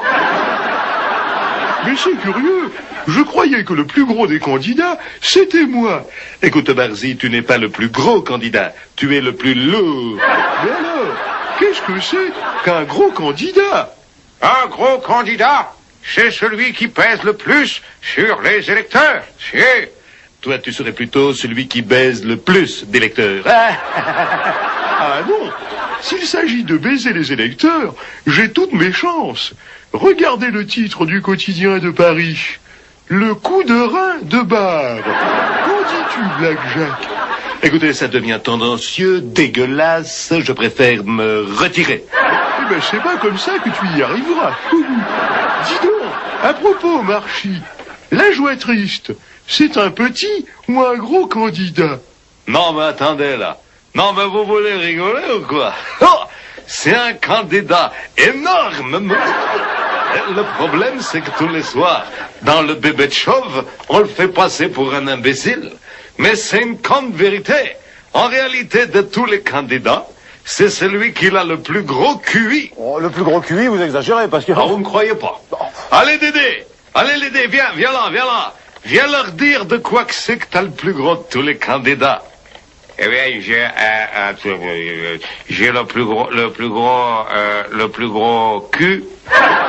Mais c'est curieux. Je croyais que le plus gros des candidats, c'était moi. Écoute, Barzy, tu n'es pas le plus gros candidat. Tu es le plus lourd. Mais alors, qu'est-ce que c'est qu'un gros candidat? Un gros candidat, c'est celui qui pèse le plus sur les électeurs. C'est... Toi, tu serais plutôt celui qui baise le plus d'électeurs. Ah non. S'il s'agit de baiser les électeurs, j'ai toutes mes chances. Regardez le titre du quotidien de Paris. Le coup de rein de Barre. Qu'en dis-tu, Black Jack? Écoutez, ça devient tendancieux, dégueulasse, je préfère me retirer. Eh ben, c'est pas comme ça que tu y arriveras. Dis donc, à propos, Marchi, la joie triste, c'est un petit ou un gros candidat? Non, mais attendez là. Non, mais vous voulez rigoler ou quoi? Oh, c'est un candidat énorme. Le problème, c'est que tous les soirs, dans le bébé de chauve, on le fait passer pour un imbécile. Mais c'est une grande vérité. En réalité, de tous les candidats, c'est celui qui a le plus gros QI. Oh, le plus gros QI, vous exagérez, parce que... Ah, vous ne croyez pas? Allez, Dédé, viens là. Viens leur dire de quoi que c'est que t'as le plus gros de tous les candidats. Eh bien, j'ai le plus gros cul.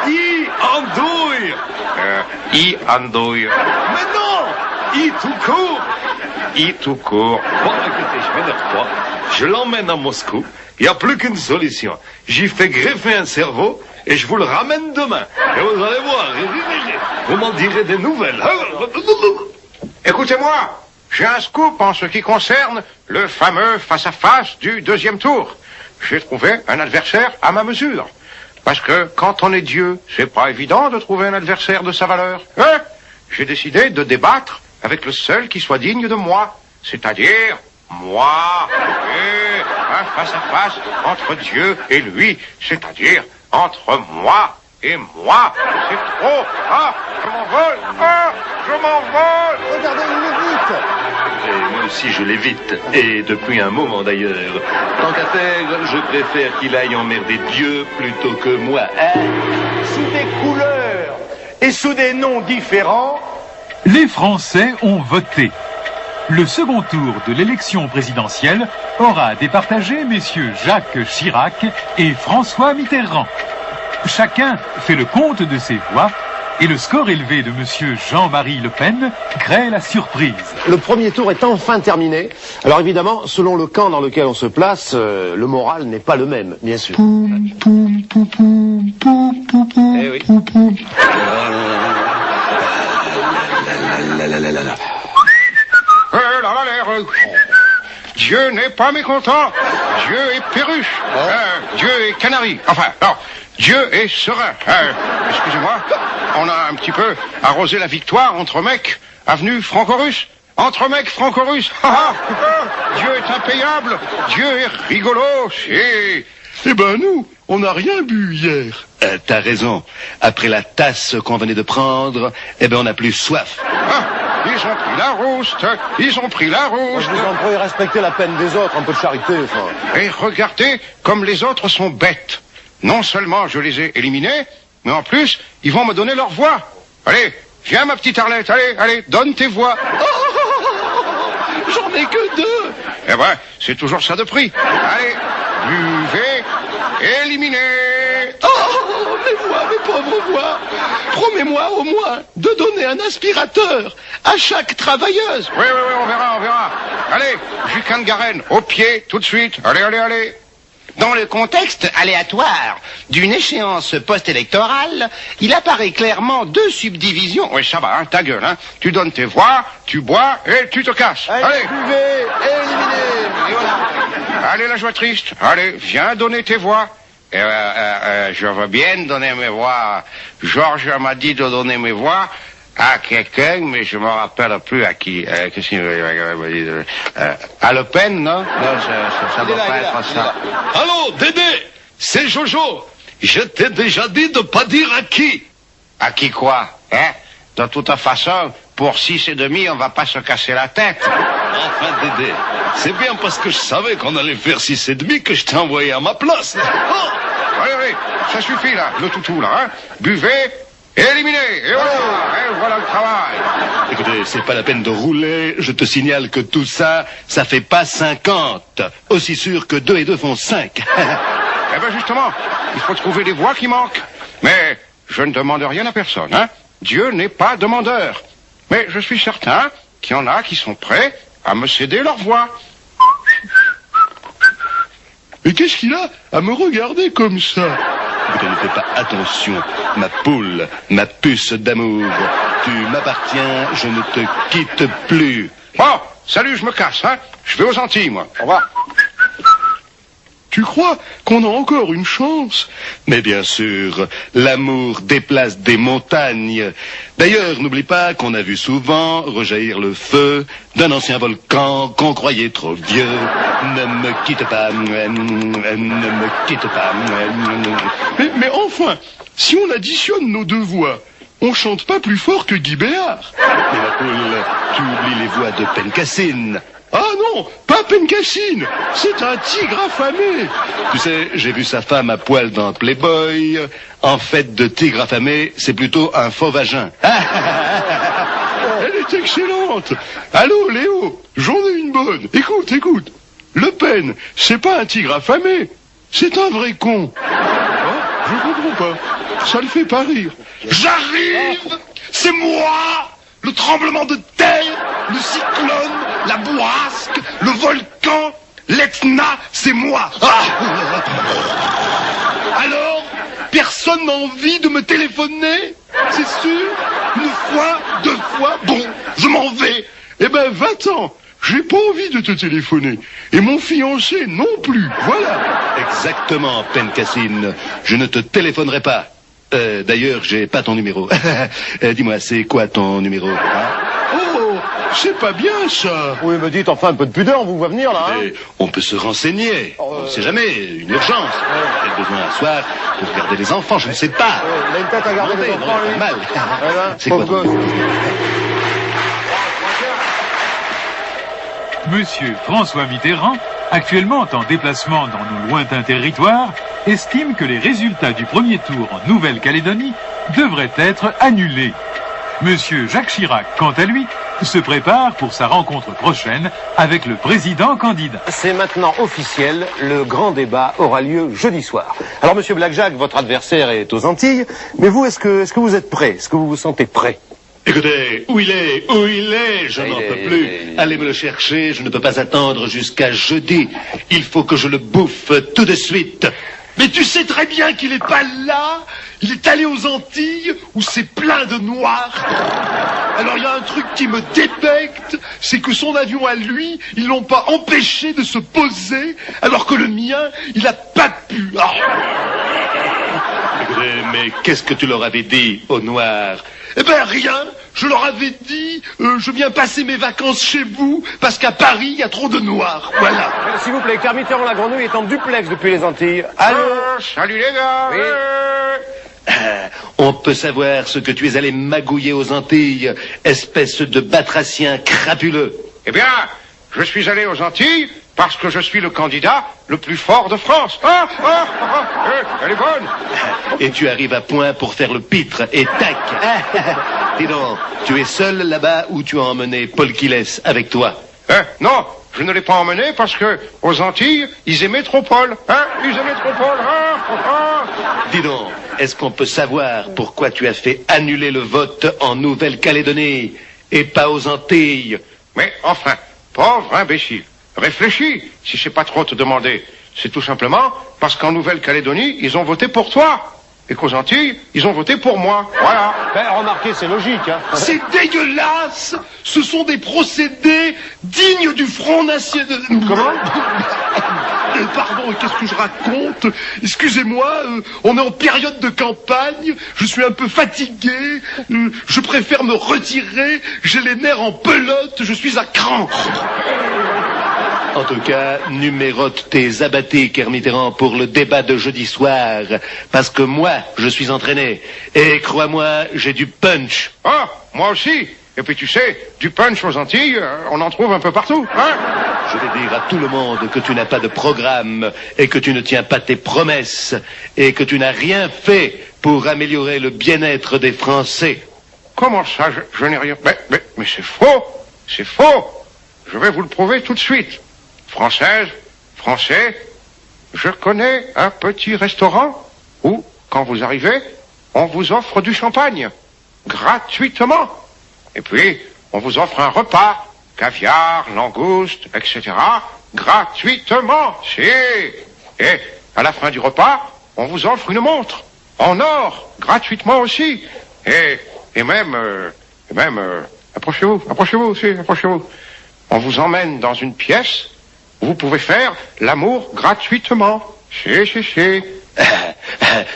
I andouille. I andouille. Mais non, I tout court. I tout court. Bon, écoutez, je m'énerve pas. Je l'emmène à Moscou. Il n'y a plus qu'une solution. J'y fais greffer un cerveau et je vous le ramène demain. Et vous allez voir, vous m'en direz des nouvelles. Écoutez-moi. J'ai un scoop en ce qui concerne le fameux face-à-face du deuxième tour. J'ai trouvé un adversaire à ma mesure. Parce que quand on est Dieu, c'est pas évident de trouver un adversaire de sa valeur. J'ai décidé de débattre avec le seul qui soit digne de moi. C'est-à-dire, moi. Et un face-à-face entre Dieu et lui. C'est-à-dire, entre moi et moi. C'est trop. Ah, je m'envole. Ah, je m'envole. Regardez, il l'évite. Et moi aussi, je l'évite. Et depuis un moment, d'ailleurs. Tant qu'à faire, je préfère qu'il aille emmerder Dieu plutôt que moi. Sous des couleurs et sous des noms différents, Les Français ont voté. Le second tour de l'élection présidentielle aura départagé messieurs Jacques Chirac et François Mitterrand. Chacun fait le compte de ses voix et le score élevé de monsieur Jean-Marie Le Pen crée la surprise. le premier tour est enfin terminé. Alors évidemment, selon le camp dans lequel on se place, le moral n'est pas le même, bien sûr. Eh oui. Dieu n'est pas mécontent. Dieu est perruche. Dieu est canari. Enfin, non, Dieu est serein. Excusez-moi, on a un petit peu arrosé la victoire entre mecs, avenue Franco-Russe. Entre mecs franco-russes. Dieu est impayable. Dieu est rigolo. Et... Eh ben nous, on n'a rien bu hier. T'as raison. Après la tasse qu'on venait de prendre, eh ben on n'a plus soif. Ils ont pris la rouste. Ils ont pris la rouste. Vous en pourriez respecter la peine des autres, un peu de charité, enfin. Et regardez comme les autres sont bêtes. Non seulement je les ai éliminés, mais en plus, ils vont me donner leur voix. Allez, viens ma petite Arlette, allez, donne tes voix. J'en ai que 2. Eh ben, c'est toujours ça de prix. Allez, buvez, éliminez. Oh, mes voix, mes pauvres voix. Promets-moi au moins de donner un aspirateur à chaque travailleuse. Oui, on verra. Allez, Jucan Garenne, au pied, tout de suite. Allez. Dans le contexte aléatoire d'une échéance post-électorale, il apparaît clairement 2 subdivisions. Oui, ça va, ta gueule, Tu donnes tes voix, tu bois et tu te casses. Allez, buvez, éliminez. Et voilà. Allez, la joie triste. Allez, viens donner tes voix. Je veux bien donner mes voix. Georges m'a dit de donner mes voix à quelqu'un, mais je me rappelle plus à qui. À Le Pen, non? Non, ça doit pas être ça. Allô, Dédé, c'est Jojo. Je t'ai déjà dit de pas dire à qui. À qui quoi, De toute façon, pour 6,5, on va pas se casser la tête. Enfin, Dédé, c'est bien parce que je savais qu'on allait faire 6,5 que je t'ai envoyé à ma place. Allez, ça suffit là, le toutou là, Buvez, éliminez, et voilà le travail. Écoutez, c'est pas la peine de rouler, je te signale que tout ça, ça fait pas 50. Aussi sûr que 2 et 2 font 5. Eh ben justement, il faut trouver les voix qui manquent. Mais je ne demande rien à personne, Dieu n'est pas demandeur. Mais je suis certain qu'il y en a qui sont prêts à me céder leur voix. Et qu'est-ce qu'il a à me regarder comme ça? Écoutez, ne fais pas attention, ma poule, ma puce d'amour. Tu m'appartiens, je ne te quitte plus. Bon, salut, je me casse, Je vais aux Antilles, moi. Au revoir. Tu crois qu'on a encore une chance? Mais bien sûr, l'amour déplace des montagnes. D'ailleurs, n'oublie pas qu'on a vu souvent rejaillir le feu d'un ancien volcan qu'on croyait trop vieux. Ne me quitte pas, ne me quitte pas. Mais enfin, si on additionne nos 2 voix, on chante pas plus fort que Guy Béard. Mais ma poule, tu oublies les voix de Pencassine. Ah non, pas Pencassine, c'est un tigre affamé. Tu sais, j'ai vu sa femme à poil dans Playboy. En fait, de tigre affamé, c'est plutôt un faux vagin. Elle est excellente. Allô, Léo, j'en ai une bonne. Écoute. Le Pen, c'est pas un tigre affamé, c'est un vrai con. Je comprends pas, ça le fait pas rire. J'arrive! C'est moi! Le tremblement de terre, le cyclone, la bourrasque, le volcan, l'Etna, c'est moi! Alors, personne n'a envie de me téléphoner? C'est sûr? 1 fois, 2 fois, bon, je m'en vais. Eh ben, va-t'en. J'ai pas envie de te téléphoner. Et mon fiancé non plus, voilà. Exactement, Pencassine. Je ne te téléphonerai pas. D'ailleurs, j'ai pas ton numéro. Dis-moi, c'est quoi ton numéro? Oh, c'est pas bien ça. Oui, me dites enfin un peu de pudeur, vous va venir là. On peut se renseigner. On ne sait jamais, une urgence. Quel besoin un soir pour garder les enfants, je ne sais pas. Il a une tête à garder les enfants, lui. Mal. Voilà. C'est quoi ton... Monsieur François Mitterrand, actuellement en déplacement dans nos lointains territoires, estime que les résultats du premier tour en Nouvelle-Calédonie devraient être annulés. Monsieur Jacques Chirac, quant à lui, se prépare pour sa rencontre prochaine avec le président candidat. C'est maintenant officiel, le grand débat aura lieu jeudi soir. Alors monsieur Black Jack, votre adversaire est aux Antilles, mais vous, est-ce que vous êtes prêt? Est-ce que vous vous sentez prêt? Écoutez, où il est, je n'en peux plus. Allez me le chercher, je ne peux pas attendre jusqu'à jeudi. Il faut que je le bouffe tout de suite. Mais tu sais très bien qu'il est pas là. Il est allé aux Antilles où c'est plein de noirs. Alors il y a un truc qui me débecte, c'est que son avion à lui, ils l'ont pas empêché de se poser, alors que le mien, il a pas pu. Ah. Mais qu'est-ce que tu leur avais dit aux noirs? Eh ben rien, je leur avais dit, je viens passer mes vacances chez vous, parce qu'à Paris, il y a trop de noirs, voilà. S'il vous plaît, car Mitterrand la grenouille est en duplex depuis les Antilles. Allô? Salut les gars. Oui. On peut savoir ce que tu es allé magouiller aux Antilles, espèce de batracien crapuleux. Eh bien, je suis allé aux Antilles parce que je suis le candidat le plus fort de France. Elle est bonne. Et tu arrives à point pour faire le pitre, et tac. Dis donc, tu es seul là-bas ou tu as emmené Paul Quiles avec toi? Non, je ne l'ai pas emmené parce que aux Antilles, ils aimaient trop Paul. Ils aimaient trop Paul. Dis donc, est-ce qu'on peut savoir pourquoi tu as fait annuler le vote en Nouvelle-Calédonie et pas aux Antilles? Mais enfin, pauvre imbécile, réfléchis, si c'est pas trop te demander. C'est tout simplement parce qu'en Nouvelle-Calédonie, ils ont voté pour toi. Et qu'aux Antilles, ils ont voté pour moi. Voilà. Ben, remarquez, c'est logique, hein. C'est dégueulasse. Ce sont des procédés dignes du Front National. Comment? Pardon, qu'est-ce que je raconte? Excusez-moi, on est en période de campagne, je suis un peu fatigué, je préfère me retirer, j'ai les nerfs en pelote, je suis à cran. En tout cas, numérote tes abattés, Ker Mitterrand, pour le débat de jeudi soir. Parce que moi, je suis entraîné. Et crois-moi, j'ai du punch. Ah, moi aussi. Et puis tu sais, du punch aux Antilles, on en trouve un peu partout, hein? Je vais dire à tout le monde que tu n'as pas de programme, et que tu ne tiens pas tes promesses, et que tu n'as rien fait pour améliorer le bien-être des Français. Comment ça, je n'ai rien... Mais c'est faux. C'est faux. Je vais vous le prouver tout de suite. Française, Français, je connais un petit restaurant où, quand vous arrivez, on vous offre du champagne, gratuitement. Et puis, on vous offre un repas, caviar, langoustes, etc., gratuitement. Si. Et, à la fin du repas, on vous offre une montre, en or, gratuitement aussi. Et même, approchez-vous, approchez-vous. On vous emmène dans une pièce où vous pouvez faire l'amour gratuitement. Si.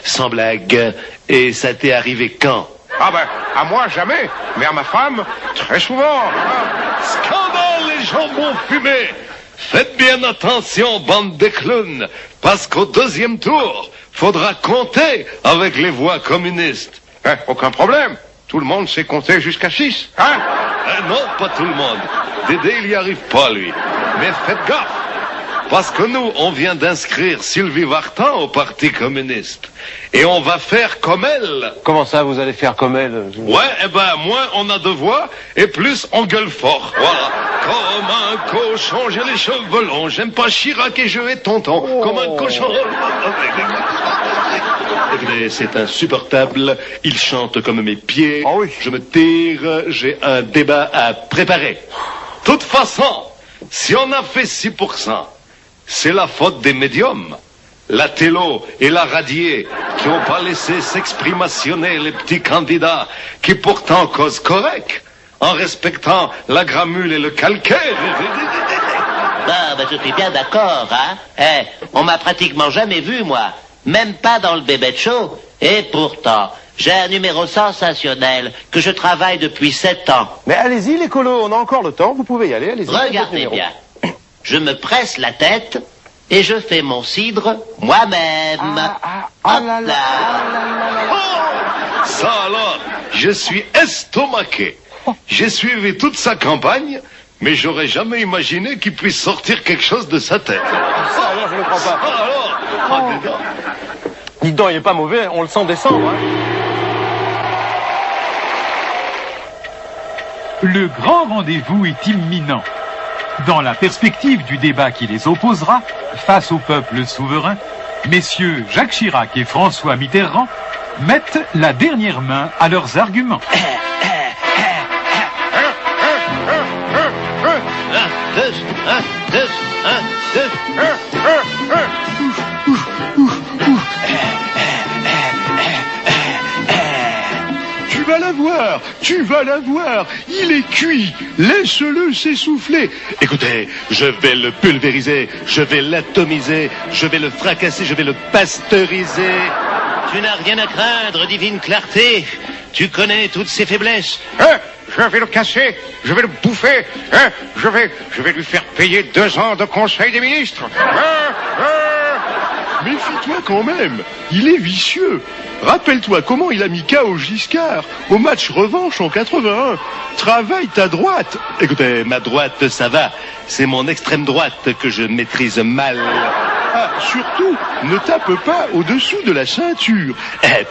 Sans blague. Et ça t'est arrivé quand? Ah ben, à moi jamais, mais à ma femme, très souvent. Scandale, les jambons fumés! Faites bien attention, bande de clowns, parce qu'au deuxième tour, faudra compter avec les voix communistes. Aucun problème. Tout le monde sait compter jusqu'à 6, hein? Non, pas tout le monde. Dédé, il n'y arrive pas, lui. Mais faites gaffe, parce que nous, on vient d'inscrire Sylvie Vartan au Parti communiste. Et on va faire comme elle. Comment ça, vous allez faire comme elle? Ouais, eh ben, moins on a de voix, et plus on gueule fort. Voilà. Comme un cochon, j'ai les cheveux longs. J'aime pas Chirac et je hais tonton. Oh. Comme un cochon. Écoutez, c'est insupportable. Il chante comme mes pieds. Ah oui. Je me tire. J'ai un débat à préparer. De toute façon, si on a fait 6%, c'est la faute des médiums. La Télo et la Radier qui n'ont pas laissé s'exprimationner les petits candidats qui pourtant causent correct en respectant la gramule et le calcaire. Bah, je suis bien d'accord, hein. On m'a pratiquement jamais vu, moi. Même pas dans le bébé show. Et pourtant, j'ai un numéro sensationnel que je travaille depuis 7 ans. Mais allez-y, les colos, on a encore le temps, vous pouvez y aller, allez-y. Regardez bien. Je me presse la tête et je fais mon cidre moi-même. Hop là. Ça alors, je suis estomaqué. J'ai suivi toute sa campagne, mais j'aurais jamais imaginé qu'il puisse sortir quelque chose de sa tête. Ça, alors, je ne crois pas. Ça alors, dis donc. Dites donc, il n'est pas mauvais, on le sent descendre, hein. Le grand rendez-vous est imminent. Dans la perspective du débat qui les opposera, face au peuple souverain, messieurs Jacques Chirac et François Mitterrand mettent la dernière main à leurs arguments. l'avoir. Tu vas l'avoir. Il est cuit. Laisse-le s'essouffler. Écoutez, je vais le pulvériser, je vais l'atomiser, je vais le fracasser, je vais le pasteuriser. Tu n'as rien à craindre, divine clarté. Tu connais toutes ses faiblesses. Je vais le casser, je vais le bouffer, je vais lui faire payer 2 ans de conseil des ministres. Méfie-toi quand même, il est vicieux. Rappelle-toi comment il a mis KO Giscard au match revanche en 81. Travaille ta droite. Écoutez, ma droite, ça va. C'est mon extrême droite que je maîtrise mal. Ah, surtout, ne tape pas au-dessous de la ceinture.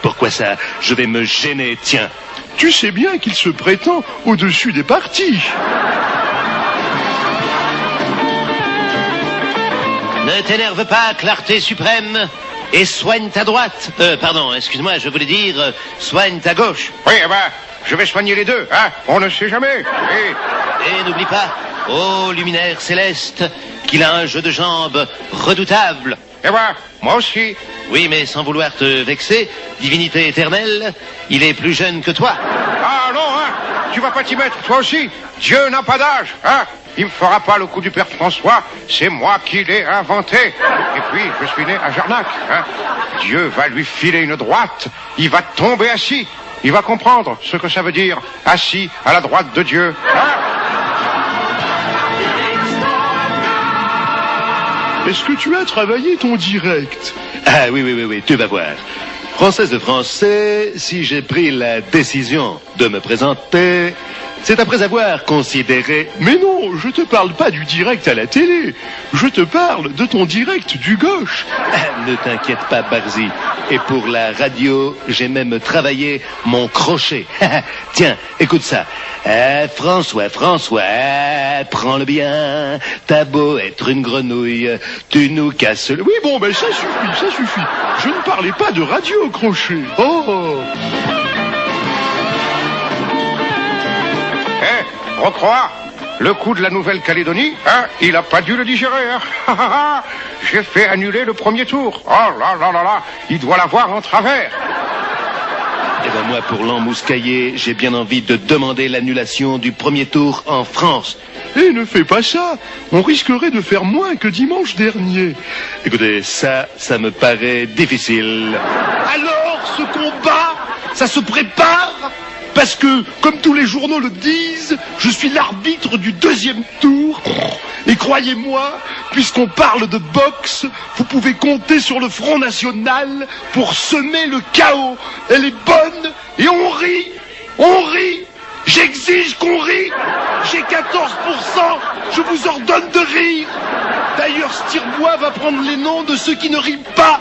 Pourquoi ça? Je vais me gêner, tiens. Tu sais bien qu'il se prétend au-dessus des partis. Ne t'énerve pas, clarté suprême, et soigne ta droite. Pardon, excuse-moi, je voulais dire, soigne ta gauche. Oui, je vais soigner les deux, on ne sait jamais. Et n'oublie pas, ô luminaire céleste, qu'il a un jeu de jambes redoutable. Moi aussi. Oui, mais sans vouloir te vexer, divinité éternelle, il est plus jeune que toi. Ah non, tu vas pas t'y mettre, toi aussi. Dieu n'a pas d'âge, Il me fera pas le coup du père François, c'est moi qui l'ai inventé. Et puis, je suis né à Jarnac, Dieu va lui filer une droite, il va tomber assis. Il va comprendre ce que ça veut dire, assis à la droite de Dieu. Est-ce que tu as travaillé ton direct? Ah oui, tu vas voir. Française de Français, si j'ai pris la décision de me présenter, c'est après avoir considéré... Mais non, je te parle pas du direct à la télé. Je te parle de ton direct du gauche. Ne t'inquiète pas, Barzy. Et pour la radio, j'ai même travaillé mon crochet. Tiens, écoute ça. François, prends-le bien. T'as beau être une grenouille, tu nous casses le... Oui, bon, ben ça suffit. Je ne parlais pas de radio au crochet. Oh. Recrois, le coup de la Nouvelle-Calédonie, il a pas dû le digérer. J'ai fait annuler le premier tour. Oh là, il doit l'avoir en travers. Eh ben moi, pour l'emmouscailler, j'ai bien envie de demander l'annulation du premier tour en France. Et ne fais pas ça. On risquerait de faire moins que dimanche dernier. Écoutez, ça me paraît difficile. Alors, ce combat, ça se prépare? Parce que, comme tous les journaux le disent, je suis l'arbitre du 2e tour. Et croyez-moi, puisqu'on parle de boxe, vous pouvez compter sur le Front National pour semer le chaos. Elle est bonne et on rit. J'exige qu'on rit. J'ai 14%, je vous ordonne de rire. D'ailleurs, Stirbois va prendre les noms de ceux qui ne rient pas.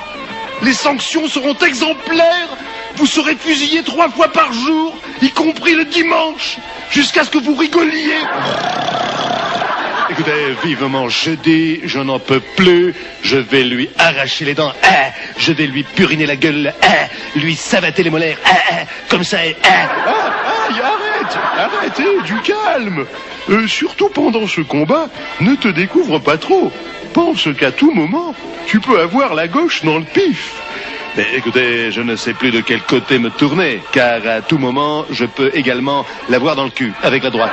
Les sanctions seront exemplaires. Vous serez fusillé 3 fois par jour, y compris le dimanche, jusqu'à ce que vous rigoliez. Écoutez, vivement jeudi, je n'en peux plus. Je vais lui arracher les dents. Je vais lui puriner la gueule. Lui savater les molaires. Comme ça. Arrête, du calme. Surtout pendant ce combat, ne te découvre pas trop. Pense qu'à tout moment, tu peux avoir la gauche dans le pif. Mais écoutez, je ne sais plus de quel côté me tourner, car à tout moment, je peux également l'avoir dans le cul, avec la droite.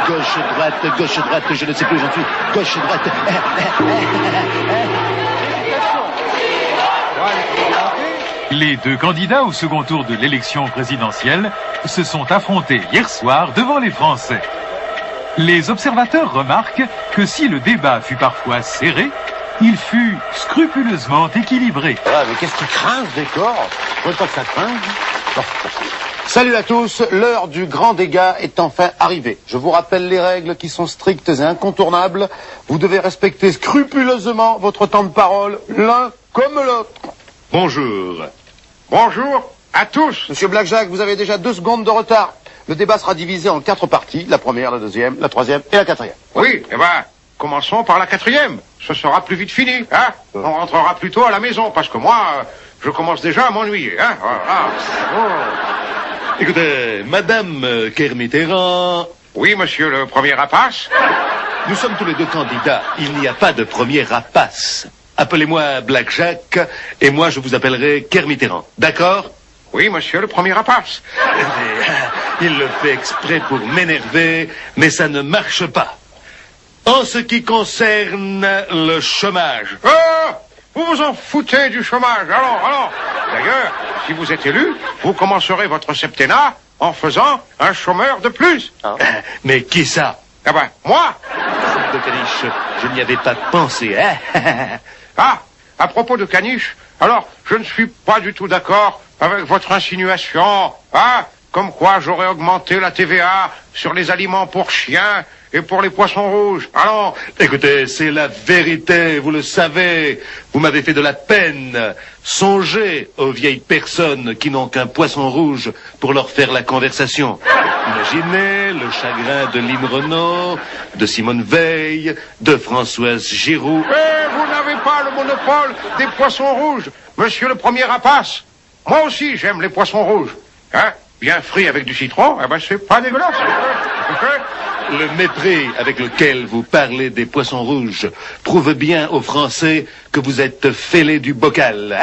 Gauche, droite, je ne sais plus où j'en suis. Gauche, droite. Les deux candidats au second tour de l'élection présidentielle se sont affrontés hier soir devant les Français. Les observateurs remarquent que si le débat fut parfois serré, il fut scrupuleusement équilibré. Mais qu'est-ce qui craint ce décor? Je ne pas que ça craint. Bon. Salut à tous, l'heure du grand dégât est enfin arrivée. Je vous rappelle les règles qui sont strictes et incontournables. Vous devez respecter scrupuleusement votre temps de parole, l'un comme l'autre. Bonjour à tous. Monsieur Blackjack, vous avez déjà 2 secondes de retard. Le débat sera divisé en 4 parties, la première, la deuxième, la troisième et la quatrième. Oui, commençons par la 4e. Ce sera plus vite fini, On rentrera plus tôt à la maison, parce que moi, je commence déjà à m'ennuyer, Écoutez, Madame Kermitterrand... Oui, monsieur le premier rapace. Nous sommes tous les deux candidats. Il n'y a pas de premier rapace. Appelez-moi Blackjack, et moi je vous appellerai Kermitterrand. D'accord? Oui, monsieur le premier rapace. Il le fait exprès pour m'énerver, mais ça ne marche pas. En ce qui concerne le chômage... Vous vous en foutez du chômage, alors. D'ailleurs, si vous êtes élu, vous commencerez votre septennat en faisant un chômeur de plus. Mais qui ça? Ah ben, moi. De Caniche, je n'y avais pas pensé, hein. Ah, à propos de Caniche, alors, je ne suis pas du tout d'accord avec votre insinuation, hein, comme quoi j'aurais augmenté la TVA sur les aliments pour chiens et pour les poissons rouges. Alors, écoutez, c'est la vérité, vous le savez. Vous m'avez fait de la peine. Songez aux vieilles personnes qui n'ont qu'un poisson rouge pour leur faire la conversation. Imaginez le chagrin de Lynn Renault, de Simone Veil, de Françoise Giroud. Mais vous n'avez pas le monopole des poissons rouges, monsieur le premier rapace. Moi aussi, j'aime les poissons rouges. Hein, bien frits avec du citron, eh ben c'est pas dégueulasse. Le mépris avec lequel vous parlez des poissons rouges prouve bien aux Français que vous êtes fêlés du bocal.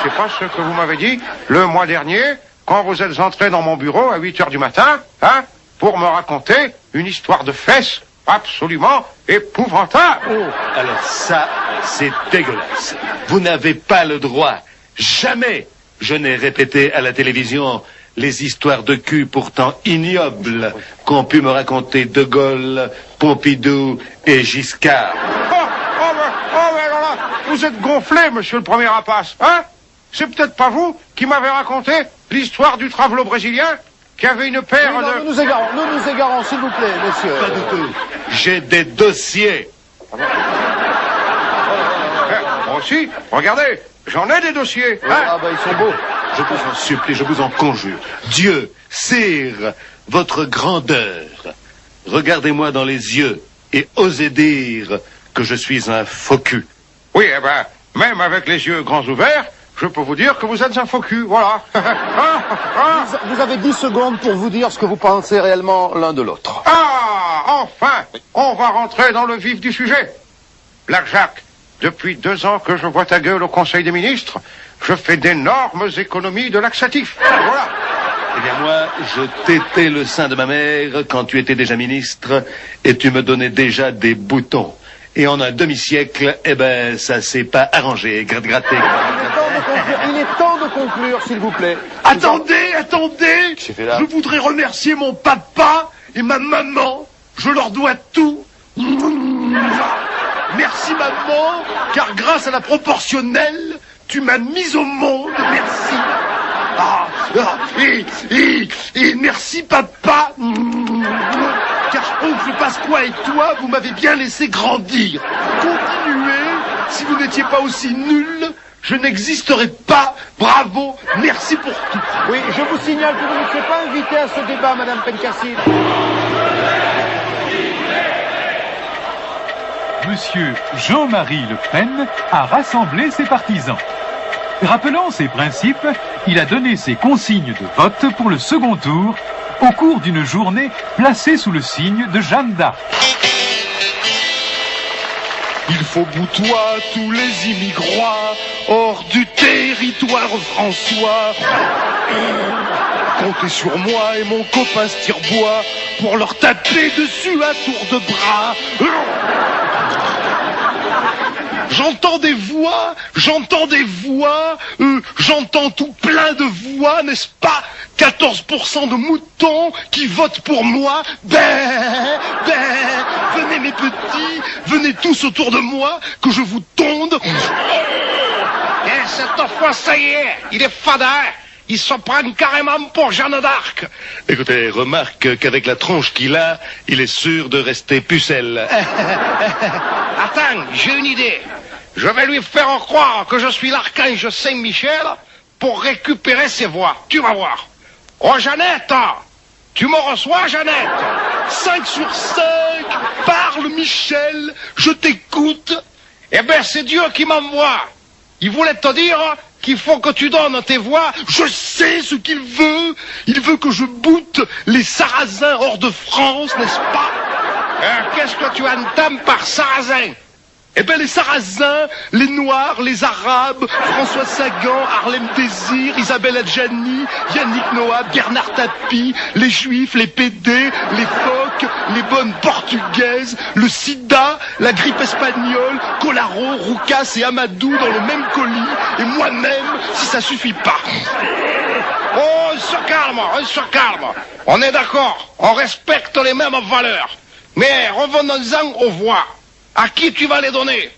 C'est pas ce que vous m'avez dit le mois dernier, quand vous êtes entré dans mon bureau à 8 heures du matin, hein, pour me raconter une histoire de fesses absolument épouvantable. Oh, alors ça, c'est dégueulasse. Vous n'avez pas le droit. Jamais je n'ai répété à la télévision les histoires de cul pourtant ignobles qu'ont pu me raconter De Gaulle, Pompidou et Giscard. Mais alors là, vous êtes gonflé, monsieur le premier rapace, hein? C'est peut-être pas vous qui m'avez raconté l'histoire du travelot brésilien qui avait une paire Oui, non, de... nous nous égarons, s'il vous plaît, monsieur. Pas du tout. J'ai des dossiers. Moi aussi, regardez, j'en ai des dossiers. Hein? Ah bah ils sont beaux. Je vous en supplie, je vous en conjure. Dieu, sire, votre grandeur. Regardez-moi dans les yeux et osez dire que je suis un faux cul. Oui, eh ben, même avec les yeux grands ouverts, je peux vous dire que vous êtes un faux cul, voilà. Vous avez 10 secondes pour vous dire ce que vous pensez réellement l'un de l'autre. Ah, enfin, on va rentrer dans le vif du sujet. Black Jacques, depuis 2 ans que je vois ta gueule au Conseil des ministres, je fais d'énormes économies de laxatifs. Voilà. Eh bien moi, je tétais le sein de ma mère quand tu étais déjà ministre et tu me donnais déjà des boutons. Et en un demi-siècle, eh ben, ça s'est pas arrangé. Gratter. Il est temps de conclure, s'il vous plaît. Attendez, Qu'est-ce que fait là? je voudrais remercier mon papa et ma maman. Je leur dois tout. Merci maman, car grâce à la proportionnelle, tu m'as mise au monde. Merci. Et merci papa, car oncle Pasqua et toi, vous m'avez bien laissé grandir. Continuez, si vous n'étiez pas aussi nul, je n'existerais pas. Bravo, merci pour tout. Oui, je vous signale que vous ne serez pas invité à ce débat, Madame Pencassil. Monsieur Jean-Marie Le Pen a rassemblé ses partisans. Rappelant ses principes, il a donné ses consignes de vote pour le second tour au cours d'une journée placée sous le signe de Jeanne d'Arc. Il faut boutoir tous les immigrants hors du territoire François. Comptez sur moi et mon copain Stirbois pour leur taper dessus à tour de bras. J'entends des voix, j'entends tout plein de voix, n'est-ce pas? 14% de moutons qui votent pour moi. Venez mes petits, venez tous autour de moi, que je vous tonde. Et cette fois, ça y est, il est fada. Il se prend carrément pour Jeanne d'Arc. Écoutez, remarque qu'avec la tronche qu'il a, il est sûr de rester pucelle. Attends, j'ai une idée. Je vais lui faire croire que je suis l'archange Saint-Michel pour récupérer ses voix. Tu vas voir. Oh, Jeannette, tu me reçois, Jeannette? 5 sur 5, parle Michel, je t'écoute. Eh ben, c'est Dieu qui m'envoie. Il voulait te dire qu'il faut que tu donnes tes voix. Je sais ce qu'il veut. Il veut que je boute les Sarrasins hors de France, n'est-ce pas? Qu'est-ce que tu entends par Sarrasin? Eh ben, les Sarrasins, les Noirs, les Arabes, François Sagan, Harlem Désir, Isabelle Adjani, Yannick Noah, Bernard Tapie, les Juifs, les PD, les phoques, les bonnes portugaises, le sida, la grippe espagnole, Colaro, Roucas et Amadou dans le même colis, et moi-même, si ça suffit pas. Oh, on se calme. On est d'accord, on respecte les mêmes valeurs. Mais revenons-en aux voix. À qui tu vas les donner?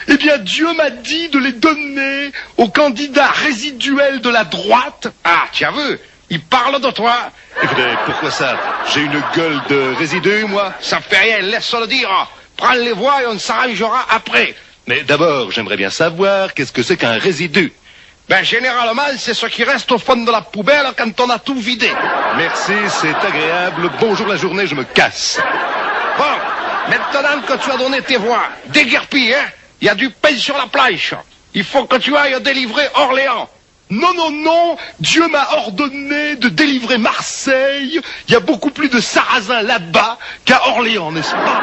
Eh bien, Dieu m'a dit de les donner aux candidats résiduels de la droite. Ah, tu as vu? Il parle de toi. Écoutez, pourquoi ça? J'ai une gueule de résidu, moi? Ça fait rien, laisse-le dire. Prends les voix et on s'arrangera après. Mais d'abord, j'aimerais bien savoir qu'est-ce que c'est qu'un résidu. Ben, généralement, c'est ce qui reste au fond de la poubelle quand on a tout vidé. Merci, c'est agréable. Bonjour la journée, je me casse. Bon, maintenant que tu as donné tes voix, déguerpille, hein? Il y a du pain sur la planche. Il faut que tu ailles délivrer Orléans. Non, Dieu m'a ordonné de délivrer Marseille. Il y a beaucoup plus de Sarrasins là-bas qu'à Orléans, n'est-ce pas?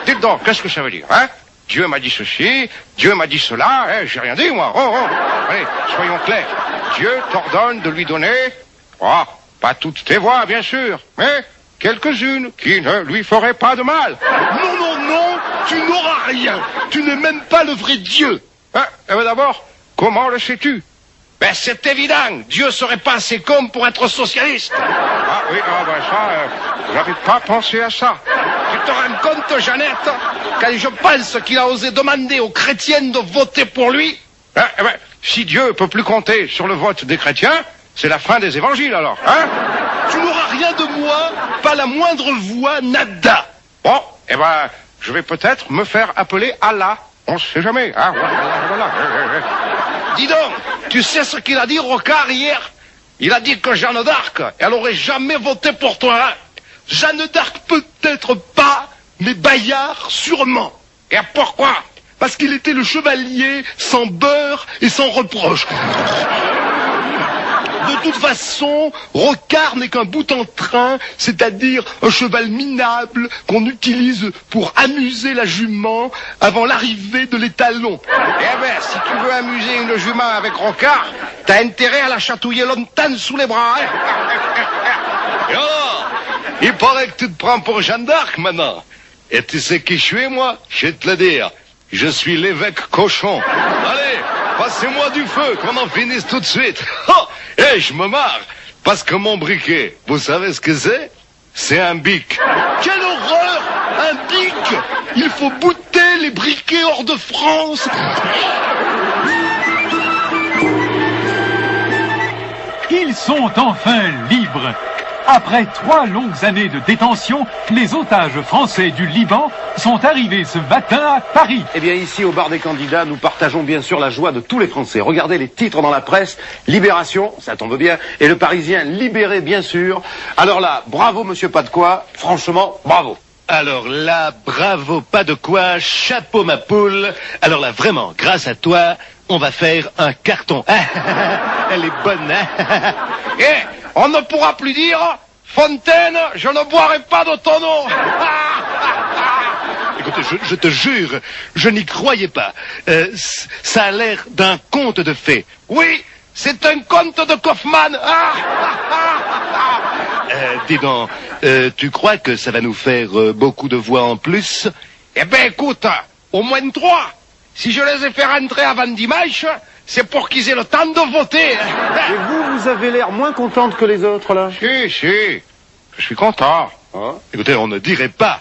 Dites donc, qu'est-ce que ça veut dire, hein? Dieu m'a dit ceci, Dieu m'a dit cela, hein? J'ai rien dit, moi. Allez, soyons clairs. Dieu t'ordonne de lui donner, pas toutes tes voix, bien sûr, mais quelques-unes qui ne lui feraient pas de mal. Non, tu n'auras rien. Tu n'es même pas le vrai Dieu. Hein? Eh ben d'abord, comment le sais-tu? Ben c'est évident, Dieu serait pas assez con pour être socialiste. Ah oui, j'avais pas pensé à ça. Tu te rends compte, Jeannette, quand je pense qu'il a osé demander aux chrétiens de voter pour lui? Si Dieu peut plus compter sur le vote des chrétiens, c'est la fin des évangiles alors, hein? Tu n'auras rien de moi, pas la moindre voix, nada. Bon, je vais peut-être me faire appeler Allah. On sait jamais, hein? Voilà. Dis donc, tu sais ce qu'il a dit, Rocard, hier? Il a dit que Jeanne d'Arc, elle aurait jamais voté pour toi, hein? Jeanne d'Arc peut-être pas, mais Bayard sûrement. Et pourquoi? Parce qu'il était le chevalier sans beurre et sans reproche. De toute façon, Rocard n'est qu'un bout en train, c'est-à-dire un cheval minable qu'on utilise pour amuser la jument avant l'arrivée de l'étalon. Eh ben, si tu veux amuser une jument avec Rocard, t'as intérêt à la chatouiller longtemps sous les bras, hein? Et alors, il paraît que tu te prends pour Jeanne d'Arc maintenant. Et tu sais qui je suis, moi? Je vais te le dire. Je suis l'évêque cochon. Allez, passez-moi du feu, qu'on en finisse tout de suite. Et je me marre, parce que mon briquet, vous savez ce que c'est? C'est un bic. Quelle horreur! Un bic! Il faut bouter les briquets hors de France. Ils sont enfin libres. Après 3 longues années de détention, les otages français du Liban sont arrivés ce matin à Paris. Eh bien, ici, au bar des candidats, nous partageons bien sûr la joie de tous les Français. Regardez les titres dans la presse. Libération, ça tombe bien, et le Parisien libéré, bien sûr. Alors là, bravo, monsieur pas de quoi. Franchement, bravo. Alors là, bravo, pas de quoi, chapeau ma poule. Alors là, vraiment, grâce à toi, on va faire un carton. Elle est bonne, hein? On ne pourra plus dire Fontaine, je ne boirai pas de ton eau. Écoutez, je te jure, je n'y croyais pas. Ça a l'air d'un conte de fées. Oui, c'est un conte de Kaufmann. Dis donc, tu crois que ça va nous faire beaucoup de voix en plus? Eh ben écoute, au moins 3. Si je les ai fait rentrer avant dimanche, c'est pour qu'ils aient le temps de voter. Et vous avez l'air moins contente que les autres, là? Si, je suis content. Hein? Écoutez, on ne dirait pas.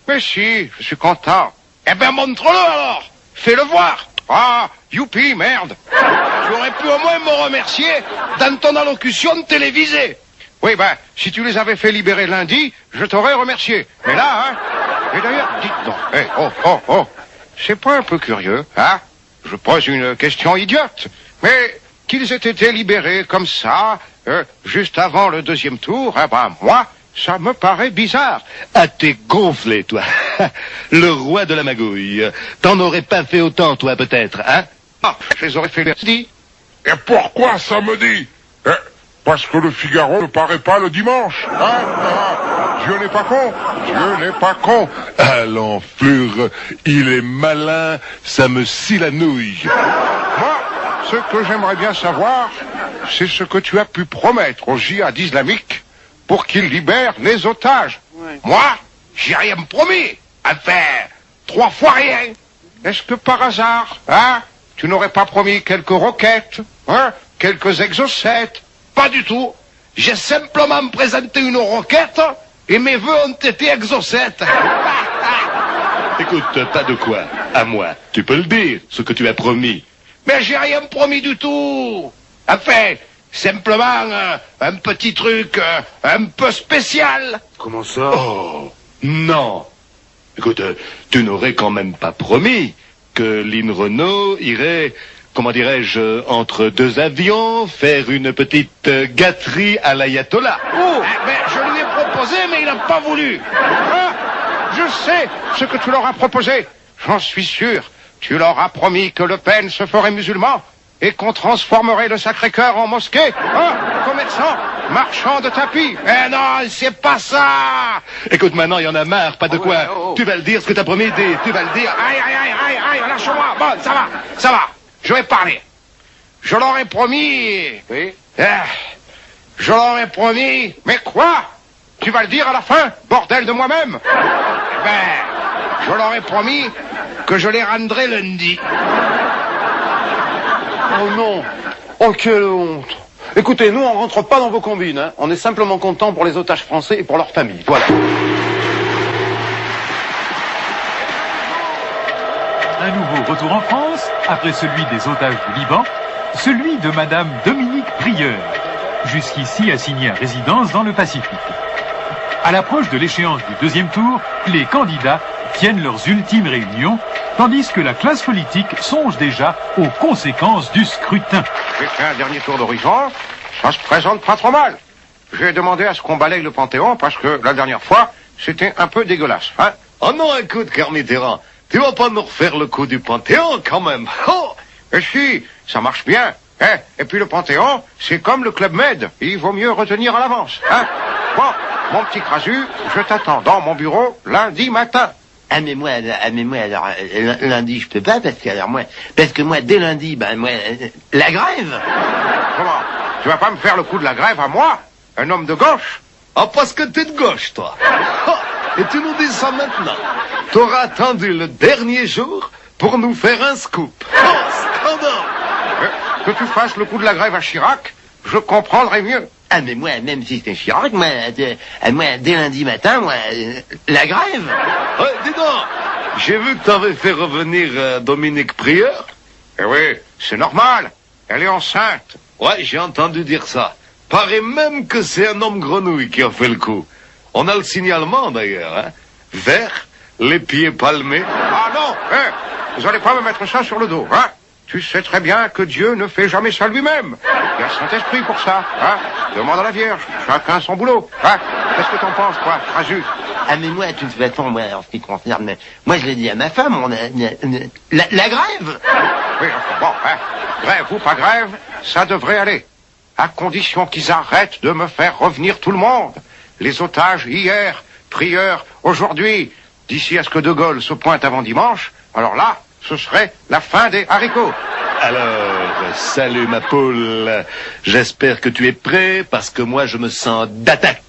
Mais si, je suis content. Eh ben montre-le alors. Fais-le voir. Ah, youpi, merde. Tu aurais pu au moins me remercier dans ton allocution télévisée. Oui, si tu les avais fait libérer lundi, je t'aurais remercié. Mais là, hein. Et d'ailleurs, dites donc. C'est pas un peu curieux, hein? Je pose une question idiote. Mais qu'ils aient été libérés comme ça, juste avant le 2e tour, moi, ça me paraît bizarre. Ah, t'es gonflé, toi. Le roi de la magouille. T'en aurais pas fait autant, toi, peut-être, hein? Ah, je les aurais fait lundi. Et pourquoi samedi? parce que le Figaro ne paraît pas le dimanche. Dieu n'est pas con. Dieu n'est pas con. Ah, l'enflure, il est malin, ça me scie la nouille. Moi, ce que j'aimerais bien savoir, c'est ce que tu as pu promettre au djihad islamique pour qu'il libère les otages. Ouais. Moi, j'ai rien promis. Enfin, 3 fois rien. Est-ce que par hasard, tu n'aurais pas promis quelques roquettes, quelques exocètes? Pas du tout. J'ai simplement présenté une roquette et mes vœux ont été exocètes. Écoute, pas de quoi. À moi, tu peux le dire, ce que tu as promis. Mais j'ai rien promis du tout. Enfin, simplement un petit truc un peu spécial. Comment ça? Oh, non. Écoute, tu n'aurais quand même pas promis que Lynn Renault irait, comment dirais-je, entre 2 avions, faire une petite gâterie à l'ayatollah. Oh, je lui ai proposé, mais il n'a pas voulu. Je sais ce que tu leur as proposé. J'en suis sûr. Tu leur as promis que Le Pen se ferait musulman et qu'on transformerait le Sacré-Cœur en mosquée. Commerçant, marchand de tapis. Eh non, c'est pas ça. Écoute, maintenant, il y en a marre, pas de quoi. Tu vas le dire, ce que t'as promis, tu vas le dire. Aïe, lâche-moi. Bon, ça va. Je vais parler. Je leur ai promis. Oui. Je leur ai promis. Mais quoi? Tu vas le dire à la fin, bordel de moi-même? Je leur ai promis que je les rendrai lundi. Oh non. Oh, quelle honte. Écoutez, nous, on rentre pas dans vos combines, hein. On est simplement contents pour les otages français et pour leurs familles. Voilà. Un nouveau retour en France, après celui des otages du Liban, celui de Madame Dominique Prieur, jusqu'ici assignée à résidence dans le Pacifique. À l'approche de l'échéance du 2e tour, les candidats tiennent leurs ultimes réunions, tandis que la classe politique songe déjà aux conséquences du scrutin. J'ai fait un dernier tour d'horizon, ça se présente pas trop mal. J'ai demandé à ce qu'on balaye le Panthéon parce que la dernière fois, c'était un peu dégueulasse. Oh non, écoute, Carl Mitterrand, tu vas pas nous refaire le coup du Panthéon quand même. Oh, et si, ça marche bien. Et puis le Panthéon, c'est comme le Club Med, il vaut mieux retenir à l'avance. Bon, mon petit Crasu, je t'attends dans mon bureau lundi matin. Mais moi, alors, lundi, je peux pas, parce que moi, dès lundi, la grève. Comment? Tu vas pas me faire le coup de la grève à moi? Un homme de gauche? Parce que t'es de gauche, toi. Et tu nous dis ça maintenant. T'auras attendu le dernier jour pour nous faire un scoop. Scandale! Que tu fasses le coup de la grève à Chirac, je comprendrais mieux. Mais moi, même si c'était Chirac, moi, dès lundi matin, la grève. Ouais, dis donc, j'ai vu que t'avais fait revenir Dominique Prieur. Eh oui, c'est normal, elle est enceinte. Ouais, j'ai entendu dire ça. Paraît même que c'est un homme grenouille qui a fait le coup. On a le signalement d'ailleurs, hein. Vert, les pieds palmés. Ah non, vous allez pas me mettre ça sur le dos, hein. Tu sais très bien que Dieu ne fait jamais ça lui-même. Il y a le Saint-Esprit pour ça, hein. Demande à la Vierge, chacun son boulot, hein. Qu'est-ce que t'en penses, quoi, Crasu? Mais moi, de toute façon, en ce qui concerne, moi, je l'ai dit à ma femme, la grève. Oui, bon, grève ou pas grève, ça devrait aller. À condition qu'ils arrêtent de me faire revenir tout le monde. Les otages hier, Prieur aujourd'hui. D'ici à ce que De Gaulle se pointe avant dimanche, alors là, ce serait la fin des haricots. Alors, salut ma poule. J'espère que tu es prêt parce que moi je me sens d'attaque.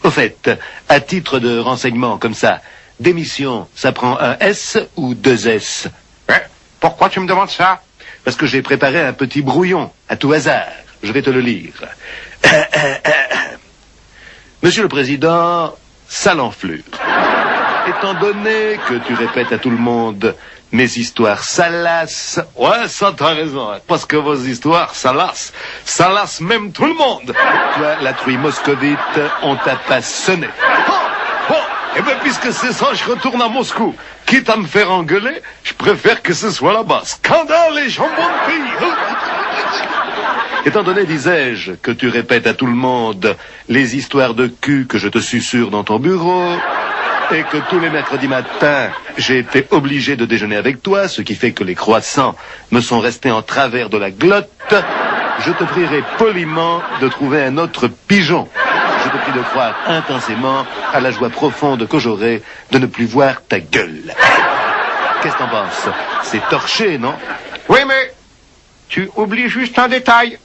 Au fait, à titre de renseignement comme ça, démission, ça prend un S ou 2 S? Pourquoi tu me demandes ça? Parce que j'ai préparé un petit brouillon, à tout hasard. Je vais te le lire. Monsieur le Président, sale enflure. Étant donné que tu répètes à tout le monde mes histoires salaces... Ouais, ça t'as raison, hein, parce que vos histoires salaces, ça lasse même tout le monde. Toi, la truie moscovite, on t'a pas sonné. Eh bien, puisque c'est ça, je retourne à Moscou. Quitte à me faire engueuler, je préfère que ce soit là-bas. Scandale et jambon de pays. Étant donné, disais-je, que tu répètes à tout le monde les histoires de cul que je te susurre dans ton bureau... et que tous les mercredis matins, j'ai été obligé de déjeuner avec toi, ce qui fait que les croissants me sont restés en travers de la glotte. je te prierai poliment de trouver un autre pigeon. Je te prie de croire intensément à la joie profonde que j'aurai de ne plus voir ta gueule. Qu'est-ce que t'en penses? C'est torché, non? Oui, mais tu oublies juste un détail.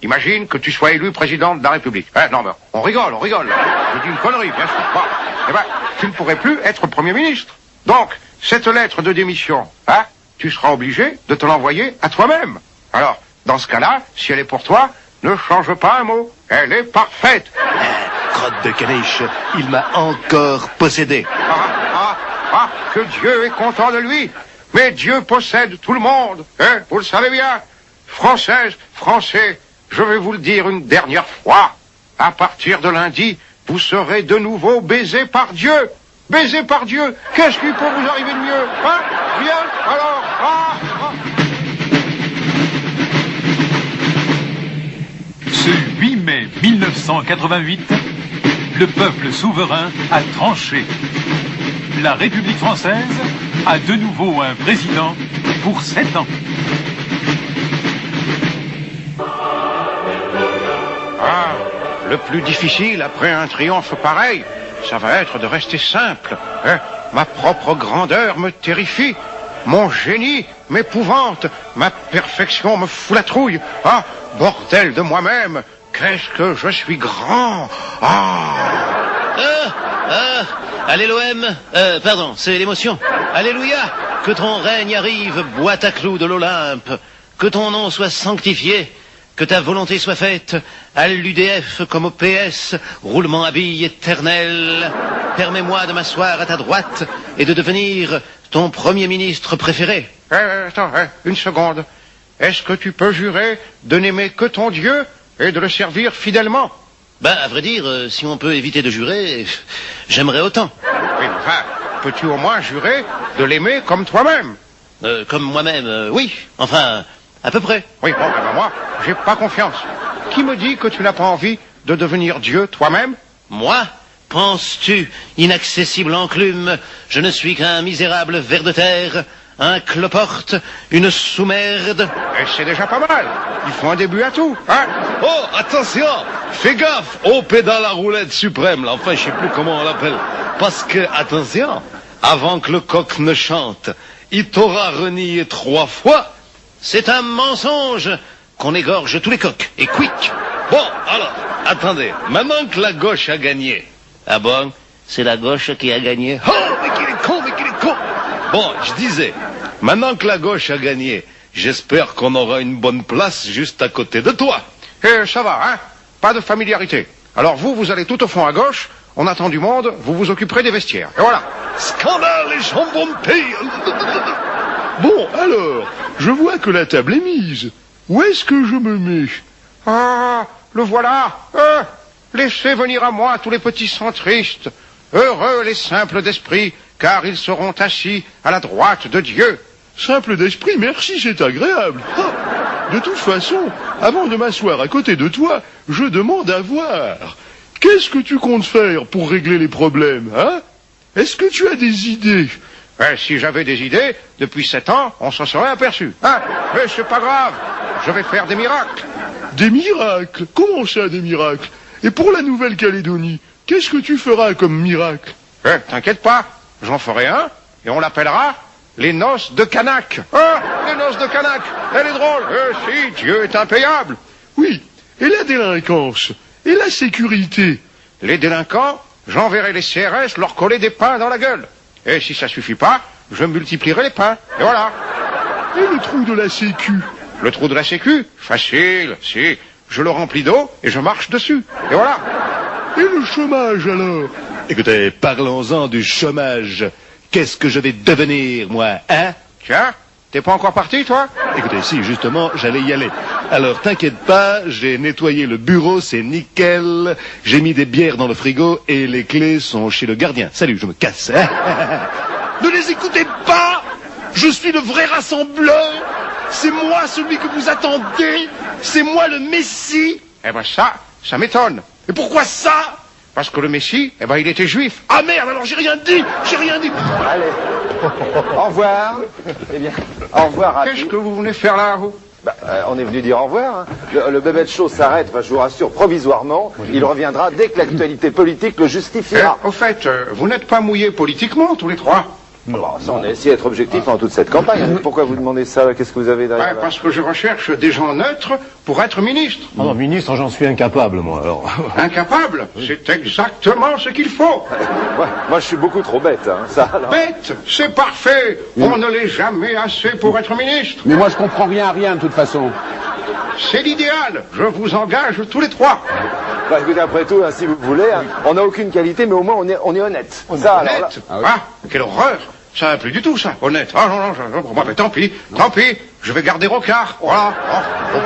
Imagine que tu sois élu président de la République. Non, mais on rigole. Je dis une connerie, bien sûr. Bon, eh ben, tu ne pourrais plus être Premier ministre. Donc, cette lettre de démission, tu seras obligé de te l'envoyer à toi-même. Alors, dans ce cas-là, si elle est pour toi, ne change pas un mot. Elle est parfaite. Crotte de caniche, il m'a encore possédé. Que Dieu est content de lui. Mais Dieu possède tout le monde, hein, vous le savez bien. Françaises, Français, je vais vous le dire une dernière fois. À partir de lundi, vous serez de nouveau baisés par Dieu. Baisés par Dieu. Qu'est-ce qui peut vous arriver de mieux? Hein? Rien? Alors, Ce 8 mai 1988, le peuple souverain a tranché. La République française a de nouveau un président pour 7 ans. Le plus difficile après un triomphe pareil, ça va être de rester simple. Hein? Ma propre grandeur me terrifie. Mon génie m'épouvante. Ma perfection me fout la trouille. Bordel de moi-même. Qu'est-ce que je suis grand. Allez l'OM, pardon, c'est l'émotion. Alléluia, que ton règne arrive, boîte à clous de l'Olympe. Que ton nom soit sanctifié. Que ta volonté soit faite, à l'UDF comme au PS, roulement à billes éternel. Permets-moi de m'asseoir à ta droite et de devenir ton Premier ministre préféré. Attends, une seconde. Est-ce que tu peux jurer de n'aimer que ton Dieu et de le servir fidèlement? À vrai dire, si on peut éviter de jurer, j'aimerais autant. Oui, enfin, peux-tu au moins jurer de l'aimer comme toi-même? Comme moi-même, oui. Enfin, à peu près. Oui, bon, moi, j'ai pas confiance. Qui me dit que tu n'as pas envie de devenir Dieu toi-même? Moi? Penses-tu, inaccessible enclume, je ne suis qu'un misérable ver de terre, un cloporte, une sous-merde? Et c'est déjà pas mal. Il faut un début à tout, hein? Oh, attention! Fais gaffe au pédale à roulette suprême, là. Enfin, je sais plus comment on l'appelle. Parce que, attention, avant que le coq ne chante, il t'aura renié 3 fois. C'est un mensonge qu'on égorge tous les coqs, et quick. Bon, alors, attendez, maintenant que la gauche a gagné. Ah bon? C'est la gauche qui a gagné? Oh, mais qu'il est con! Bon, je disais, maintenant que la gauche a gagné, j'espère qu'on aura une bonne place juste à côté de toi. Ça va, hein? Pas de familiarité. Alors vous allez tout au fond à gauche, on attend du monde, vous vous occuperez des vestiaires. Et voilà. Scandale, les jambons de pays. Bon, alors, je vois que la table est mise. Où est-ce que je me mets? Le voilà. Laissez venir à moi tous les petits centristes. Heureux les simples d'esprit, car ils seront assis à la droite de Dieu. Simple d'esprit, merci, c'est agréable. De toute façon, avant de m'asseoir à côté de toi, je demande à voir. Qu'est-ce que tu comptes faire pour régler les problèmes, hein? Est-ce que tu as des idées? Si j'avais des idées, depuis 7 ans, on s'en serait aperçu. Mais c'est pas grave, je vais faire des miracles. Des miracles? Comment ça, des miracles? Et pour la Nouvelle-Calédonie, qu'est-ce que tu feras comme miracle? T'inquiète pas, j'en ferai un, et on l'appellera les noces de Canac. Les noces de Canac, elle est drôle. Si, Dieu est impayable. Oui, et la délinquance? Et la sécurité? Les délinquants, j'enverrai les CRS leur coller des pains dans la gueule. Et si ça suffit pas, je multiplierai les pains. Et voilà. Et le trou de la sécu? Le trou de la sécu? Facile, si. Je le remplis d'eau et je marche dessus. Et voilà. Et le chômage alors? Écoutez, parlons-en du chômage. Qu'est-ce que je vais devenir, moi, hein? Tiens, t'es pas encore parti, toi? Écoutez, si, justement, j'allais y aller. Alors, t'inquiète pas, j'ai nettoyé le bureau, c'est nickel. J'ai mis des bières dans le frigo et les clés sont chez le gardien. Salut, je me casse. Ne les écoutez pas! Je suis le vrai rassembleur! C'est moi celui que vous attendez! C'est moi le Messie! Eh ben ça m'étonne. Et pourquoi ça? Parce que le Messie, il était juif. Ah merde, alors j'ai rien dit! Allez, Au revoir. Eh bien, au revoir à Qu'est-ce que vous venez faire là, vous? On est venu dire au revoir. Hein. Le Bébé de Show s'arrête, enfin, je vous rassure, provisoirement. Oui. Il reviendra dès que l'actualité politique le justifiera. Au fait, vous n'êtes pas mouillés politiquement, tous les trois? Bon, ça, on a essayé d'être objectif pendant toute cette campagne. Pourquoi vous demandez ça? Qu'est-ce que vous avez derrière? Parce que je recherche des gens neutres pour être ministre. Ah non, ministre, j'en suis incapable, moi, alors. Incapable? C'est exactement ce qu'il faut. Ouais, moi, je suis beaucoup trop bête, hein, ça. Alors... Bête? C'est parfait. On ne l'est jamais assez pour être ministre. Mais moi, je comprends rien à rien, de toute façon. C'est l'idéal. Je vous engage tous les trois. Bah, écoutez, après tout, hein, si vous voulez, hein, on n'a aucune qualité, mais au moins, on est honnête. On est honnête? Quelle horreur! Ça va plus du tout, ça, honnête. Ah non, pour moi, mais tant pis, je vais garder Rocard, voilà. Oh.